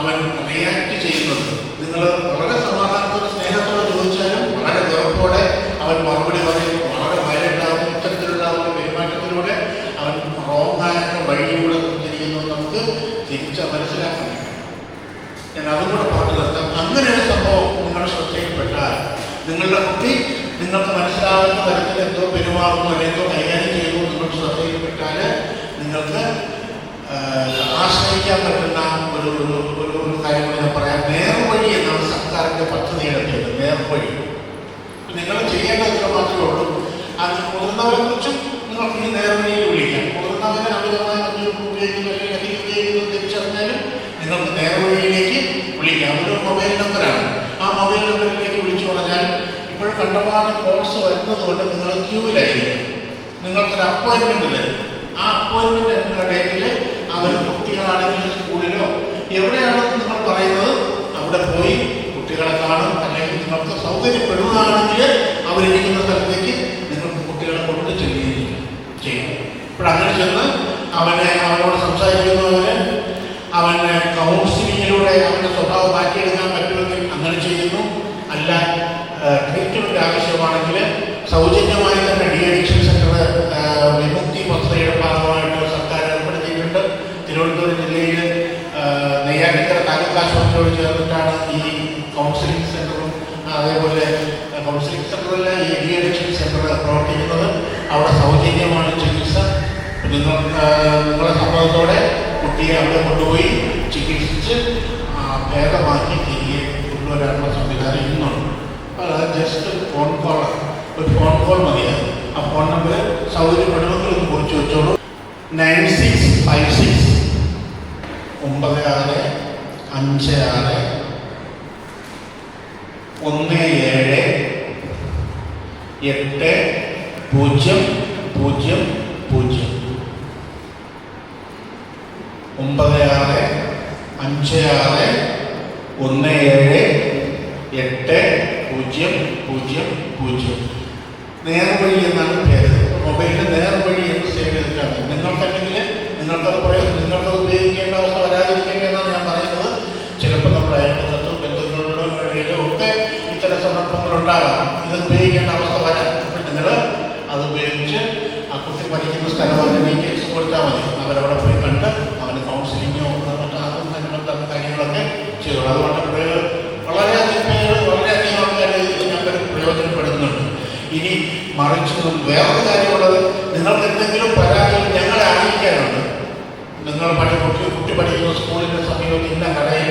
അവൻ റിയാക്ട് ചെയ്യുന്നുണ്ട്. നിങ്ങൾ വളരെ സമാധാനത്തോടെ സ്നേഹത്തോടെ ചോദിച്ചാലും വളരെ വെറുപ്പോടെ അവൻ മറുപടി പറയും. വളരെ വയലുണ്ടാകും. ഇത്തരത്തിലുള്ള അവൻ്റെ പെരുമാറ്റത്തിലൂടെ അവൻ റോങ്ങായ വഴിയിലൂടെ സഞ്ചരിക്കുന്നു. നമുക്ക് മനസ്സിലാക്കാൻ ഞാൻ അതും കൂടെ പറഞ്ഞു നിർത്താം. അങ്ങനെ ഒരു സംഭവം നിങ്ങളുടെ ശ്രദ്ധയിൽപ്പെട്ടാൽ, നിങ്ങളുടെ കുട്ടി നിങ്ങൾക്ക് മനസ്സിലാവുന്ന തരത്തിൽ എന്തോ പെരുമാറുന്നു അല്ലെങ്കിൽ എന്തോ കൈകാര്യം ചെയ്യുന്നു നിങ്ങൾക്ക് ശ്രദ്ധയിൽപ്പെട്ടാൽ നിങ്ങൾക്ക് ആശ്രയിക്കാൻ പറ്റുന്ന ഒരു ഒരു ഒരു ഒരു കാര്യം കൂടി ഞാൻ പറയാം. നേർവഴി എന്നാണ് സർക്കാരിൻ്റെ പദ്ധതിയുടെ പേര്, നേർവഴി. നിങ്ങൾ ചെയ്യേണ്ടതൊക്കെ മാത്രമേ ഉള്ളൂ. അത് മുതിർന്നവരെ കുറിച്ചും നിങ്ങൾക്ക് ഈ നേർവഴിയിൽ വിളിക്കാം. മുതിർന്നവരെ അമിതമായ ഉപയോഗിക്കുന്നു അല്ലെങ്കിൽ അധികം ഉപയോഗിക്കുന്നത് തിരിച്ചറിഞ്ഞാലും നിങ്ങൾക്ക് നേർവഴിയിലേക്ക് വിളിക്കാം. അതൊരു മൊബൈൽ നമ്പറാണ്. ആ മൊബൈൽ നമ്പറിലേക്ക് വിളിച്ചു പറഞ്ഞാൽ ഇപ്പോൾ കണ്ടമാനം കോഴ്സ് വരുന്നത് കൊണ്ട് നിങ്ങൾ ക്യൂവിലായിരിക്കും. നിങ്ങൾക്കൊരു അപ്പോയിൻമെൻറ്റ് തരും. ആ അപ്പോയിൻമെൻറ്റ് എന്ന ഡേറ്റിൽ അവർ കുട്ടികളാണെങ്കിലും സ്കൂളിലോ എവിടെയാണെന്ന് നിങ്ങൾ പറയുന്നത് അവിടെ പോയി കുട്ടികളെ കാണും. അല്ലെങ്കിൽ നിങ്ങൾക്ക് സൗകര്യപ്പെടുന്നതാണെങ്കിൽ അവരിരിക്കുന്ന സ്ഥലത്തേക്ക് നിങ്ങൾക്ക് കുട്ടികളെ കൊണ്ട് ചെല്ലുകയും ചെയ്യും. ഇപ്പോഴങ്ങനെ ചെന്ന് അവനോട് സംസാരിക്കുന്നവന് അവന് കൗൺസിലിങ്ങിലൂടെ അവൻ്റെ സ്വഭാവം മാറ്റിയെടുക്കാൻ പറ്റുമെങ്കിൽ അങ്ങനെ ചെയ്യുന്നു. അല്ല ട്രീറ്റ്മെൻറ്റ് ആവശ്യമാണെങ്കിൽ സൗജന്യമായി തന്നെ ഡി അഡിക്ഷൻ സെൻ്റർ വിമുക്തി പദ്ധതിയുടെ ഭാഗമായിട്ട് സർക്കാർ ഏർപ്പെടുത്തിയിട്ടുണ്ട്. തിരുവനന്തപുരം ജില്ലയിൽ നെയ്യാറ്റിൻകര താലൂക്ക് ആശുപത്രിയോട് ചേർന്നിട്ടാണ് ഈ കൗൺസിലിംഗ് സെൻ്ററും അതേപോലെ കൗൺസിലിംഗ് സെൻ്ററല്ല ഈ ഡി അഡിക്ഷൻ സെൻ്റർ പ്രവർത്തിക്കുന്നത്. അവിടെ സൗജന്യമാണ് ചികിത്സ. നിങ്ങളെ സമ്മതത്തോടെ കുട്ടിയെ അവിടെ കൊണ്ടുപോയി ചികിത്സിച്ച് ഭേദമാക്കി തിരികെ കൊണ്ടുവരാനുള്ള സംവിധാനം ഇന്നുണ്ട്. അത് ജസ്റ്റ് ഫോൺ കോൾ മതിയാണ്. ആ ഫോൺ നമ്പർ സൗകര്യപ്പെടുമെങ്കിൽ ഒന്ന് കുറിച്ച് വെച്ചോളൂ. 9656 9656 1700. നേർവഴി എന്നാണ് പേര്. മൊബൈലിൽ നേർവഴി എന്ന് സേവ് ചെയ്തിട്ടാണ്. നിങ്ങൾക്കല്ലെങ്കിൽ നിങ്ങൾക്കത് നിങ്ങൾക്കത് ഉപയോഗിക്കേണ്ട അവസ്ഥ വരാതിരിക്കേണ്ട എന്നാണ് ഞാൻ പറയുന്നത്. ചിലപ്പോൾ നമ്മുടെ അയൽപക്കത്തും ബന്ധുക്കളുടെ ഇടയിലും ഒക്കെ ഇത്തരം സന്ദർഭങ്ങളുണ്ടാകാം. ഇത് ഉപയോഗിക്കേണ്ട അവസ്ഥ വരാം. അപ്പോൾ നിങ്ങൾ അത് ഉപയോഗിച്ച് ആ കുട്ടി പഠിക്കുന്ന സ്ഥലം അതിന് ഡീറ്റെയിൽസ് കൊടുത്താൽ മതി. അവരവിടെ പോയി കണ്ട് അവന് കൗൺസിലിങ്ങോ മറ്റും കാര്യങ്ങളൊക്കെ ചെയ്തോളൂ. അതുകൊണ്ട് വളരെയധികം ആൾക്കാർ ഞങ്ങൾ പ്രയോജനപ്പെടുന്നുണ്ട്. ഇനി മറിച്ച് വേറൊരു കാര്യമുള്ളത്, നിങ്ങൾക്ക് എന്തെങ്കിലും പരാതികൾ ഞങ്ങളെ അറിയിക്കാനുണ്ട്. നിങ്ങൾ കുട്ടി പഠിക്കുന്ന സ്കൂളിൻ്റെ സമീപത്ത് ഇന്ന കടയിൽ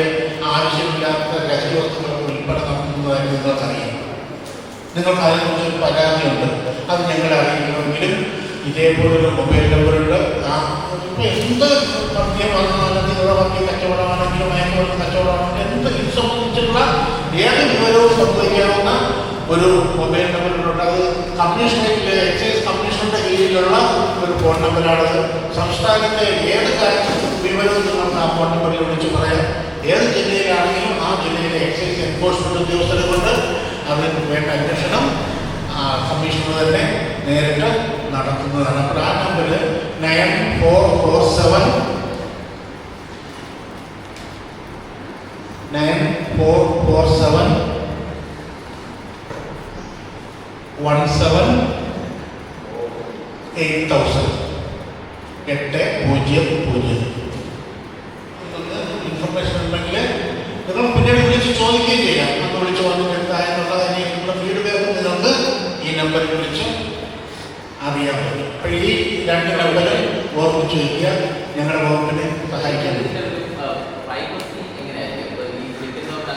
ആവശ്യമില്ലാത്ത ലഹരിവസ്തുക്കളുടെ വിൽപ്പന നടത്തുന്നതായി നിങ്ങൾക്കറിയാം. നിങ്ങൾക്ക് അതിനെക്കുറിച്ചൊരു പരാതിയുണ്ട്. അത് ഞങ്ങളെ അറിയിക്കണമെങ്കിലും ഇതേപോലൊരു മൊബൈൽ നമ്പറുണ്ട്. എന്ത് മദ്യ കച്ചവടമാണെങ്കിലും മയക്കുമരുന്ന് കച്ചവടമാണെങ്കിലും ഇത് സംബന്ധിച്ചുള്ള ഏത് വിവരവും സംഭവിക്കാവുന്ന ഒരു മൊബൈൽ നമ്പറിലുണ്ട്. അത് കമ്മീഷണറേറ്റിലെ എക്സൈസ് കമ്മീഷണറുടെ കീഴിലുള്ള ഒരു ഫോൺ നമ്പറാണത്. സംസ്ഥാനത്തെ ഏത് കാര്യത്തിലും വിവരവും നിങ്ങൾക്ക് ആ ഫോൺ നമ്പറിൽ വിളിച്ച് പറയാം. ഏത് ജില്ലയിലാണെങ്കിലും ആ ജില്ലയിലെ എക്സൈസ് എൻഫോഴ്സ്മെൻറ്റ് ഉദ്യോഗസ്ഥരെ കൊണ്ട് അതിന് വേണ്ട അന്വേഷണം കമ്മീഷണർ തന്നെ നേരിട്ട് നടത്തുന്നതാണ്. അപ്പോൾ ആ നമ്പർ 9447 1780. 800. ഇൻഫർമേഷൻ ഉണ്ടെങ്കിൽ നിങ്ങൾ പിന്നീട് വിളിച്ച് ചോദിക്കുകയും ചെയ്യാം. നമ്മൾ വിളിച്ച് വന്നിട്ട് എന്തായെന്നുള്ളത് നിങ്ങളുടെ ഫീഡ്ബാക്ക് നിങ്ങൾക്ക് ഈ നമ്പറിൽ വിളിച്ച് അറിയാൻ പറ്റും. അപ്പോൾ ഈ 2 നമ്പറിൽ ഓർമ്മിച്ച് വയ്ക്കുക. ഞങ്ങളുടെ വകുപ്പിനെ സഹായിക്കാൻ പറ്റും.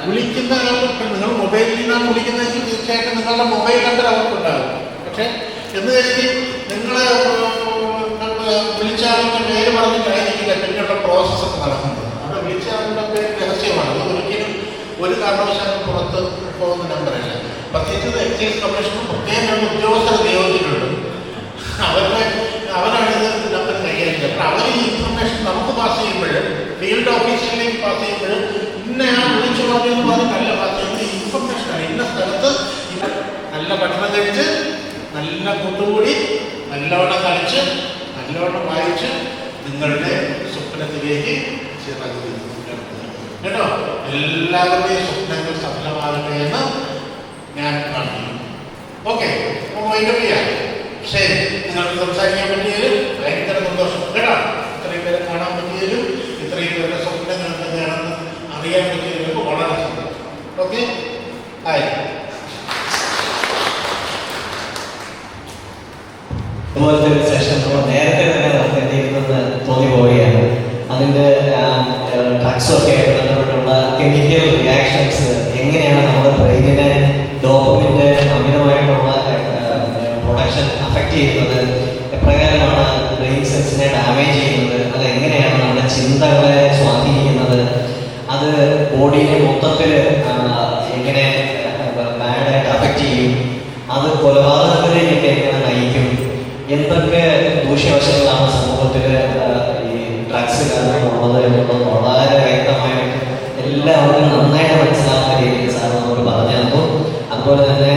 വിളിക്കുന്ന നിങ്ങൾ മൊബൈലിൽ നിന്നാണ് വിളിക്കുന്നതെങ്കിൽ തീർച്ചയായിട്ടും നിങ്ങളുടെ മൊബൈൽ നമ്പർ അവർക്കുണ്ടാകും. പക്ഷേ എന്ന് കരുതി നിങ്ങളെ വിളിച്ചാളിൻ്റെ പേര് പറഞ്ഞിട്ടായിരിക്കില്ല പിന്നെയുള്ള പ്രോസസ്സൊക്കെ നടക്കുന്നത്. അവിടെ വിളിച്ചാളിൻ്റെ പേര് രഹസ്യമാണ്. അത് ഒരിക്കലും ഒരു കാരണവശാലും പുറത്ത് പോകുന്ന നമ്പറല്ല. പ്രത്യേകിച്ച് എക്സൈസ് കമ്മീഷനും പ്രത്യേകം ഉദ്യോഗസ്ഥരെ നിയോഗിച്ചിട്ടുണ്ട്. അവരാണ് ഇത് നമ്പർ കൈകാര്യം ചെയ്യുന്നത്. അപ്പോൾ അവർ ഈ ഇൻഫർമേഷൻ നമുക്ക് പാസ് ചെയ്യുമ്പോൾ ഫീൽഡ് ഓഫീസിലേക്ക് പാസ് ചെയ്യുമ്പോൾ ഇന്നയാൾ വിളിച്ചു പറഞ്ഞെന്ന് പറഞ്ഞ് നല്ല പാസ് ചെയ്യുന്നത് ഇൻഫർമേഷനാണ്. ഇന്ന സ്ഥലത്ത് നല്ല ഭക്ഷണം കഴിച്ച് നല്ല കൂട്ടുകൂടി നല്ലവണ്ണം കളിച്ച് നല്ലവണ്ണം വായിച്ച് നിങ്ങളുടെ സ്വപ്നത്തിലേക്ക് ചിറക് കേട്ടോ. എല്ലാവരുടെയും സ്വപ്നങ്ങൾ സഫലമാകട്ടെ എന്ന് ഞാൻ കാണുന്നു. ഓക്കെ, വൈൻഡപ്പ് ചെയ്യാം. ശരി, നിങ്ങൾക്ക് സംസാരിക്കാൻ പറ്റിയതിലും ഭയങ്കര സന്തോഷം കേട്ടോ. ഇത്രയും പേരെ കാണാൻ പറ്റിയതിലും ഇത്രയും പേരുടെ സ്വപ്നങ്ങൾ എന്തൊക്കെയാണെന്ന് അറിയാൻ പറ്റിയതിലും വളരെ സന്തോഷം. Okay, hi. ഇതുപോലത്തെ ഒരു സെഷൻ നേരത്തെ തന്നെ നടത്തേണ്ടിയിരുന്നെന്ന് തോന്നി പോവുകയാണ്. ഡ്രഗ്സും ഒക്കെ ആയിട്ട് ബന്ധപ്പെട്ടുള്ള കെമിക്കൽ റിയാക്ഷൻസ് എങ്ങനെയാണ് നമ്മുടെ ബ്രെയിനിനെ ഡോപ്പമിൻ്റെ അമിതമായിട്ടുള്ള പ്രൊഡക്ഷൻ അഫക്റ്റ് ചെയ്യുന്നത്, എപ്രകാരമാണ് ബ്രെയിൻ സെൽസിനെ ഡാമേജ് ചെയ്യുന്നത്, അത് എങ്ങനെയാണ് നമ്മുടെ ചിന്തകളെ സ്വാധീനിക്കുന്നത്, അത് ബോഡിയെ മൊത്തത്തിൽ എങ്ങനെ ബാഡായിട്ട് അഫക്റ്റ് ചെയ്യും, അത് കൊലപാതകത്തിലേക്ക് എങ്ങനെ നയിക്കും, എന്തൊക്കെ ദൂഷ്യവശങ്ങളാണ് സമൂഹത്തിൽ ഈ ഡ്രഗ്സ് കാരണമുള്ളത് എന്നുള്ളത് വളരെ വ്യക്തമായിട്ട് എല്ലാവർക്കും നന്നായിട്ട് മനസ്സിലാവുന്ന രീതിയിൽ സാർ നമ്മൾ പറഞ്ഞു തന്നു. അതുപോലെ തന്നെ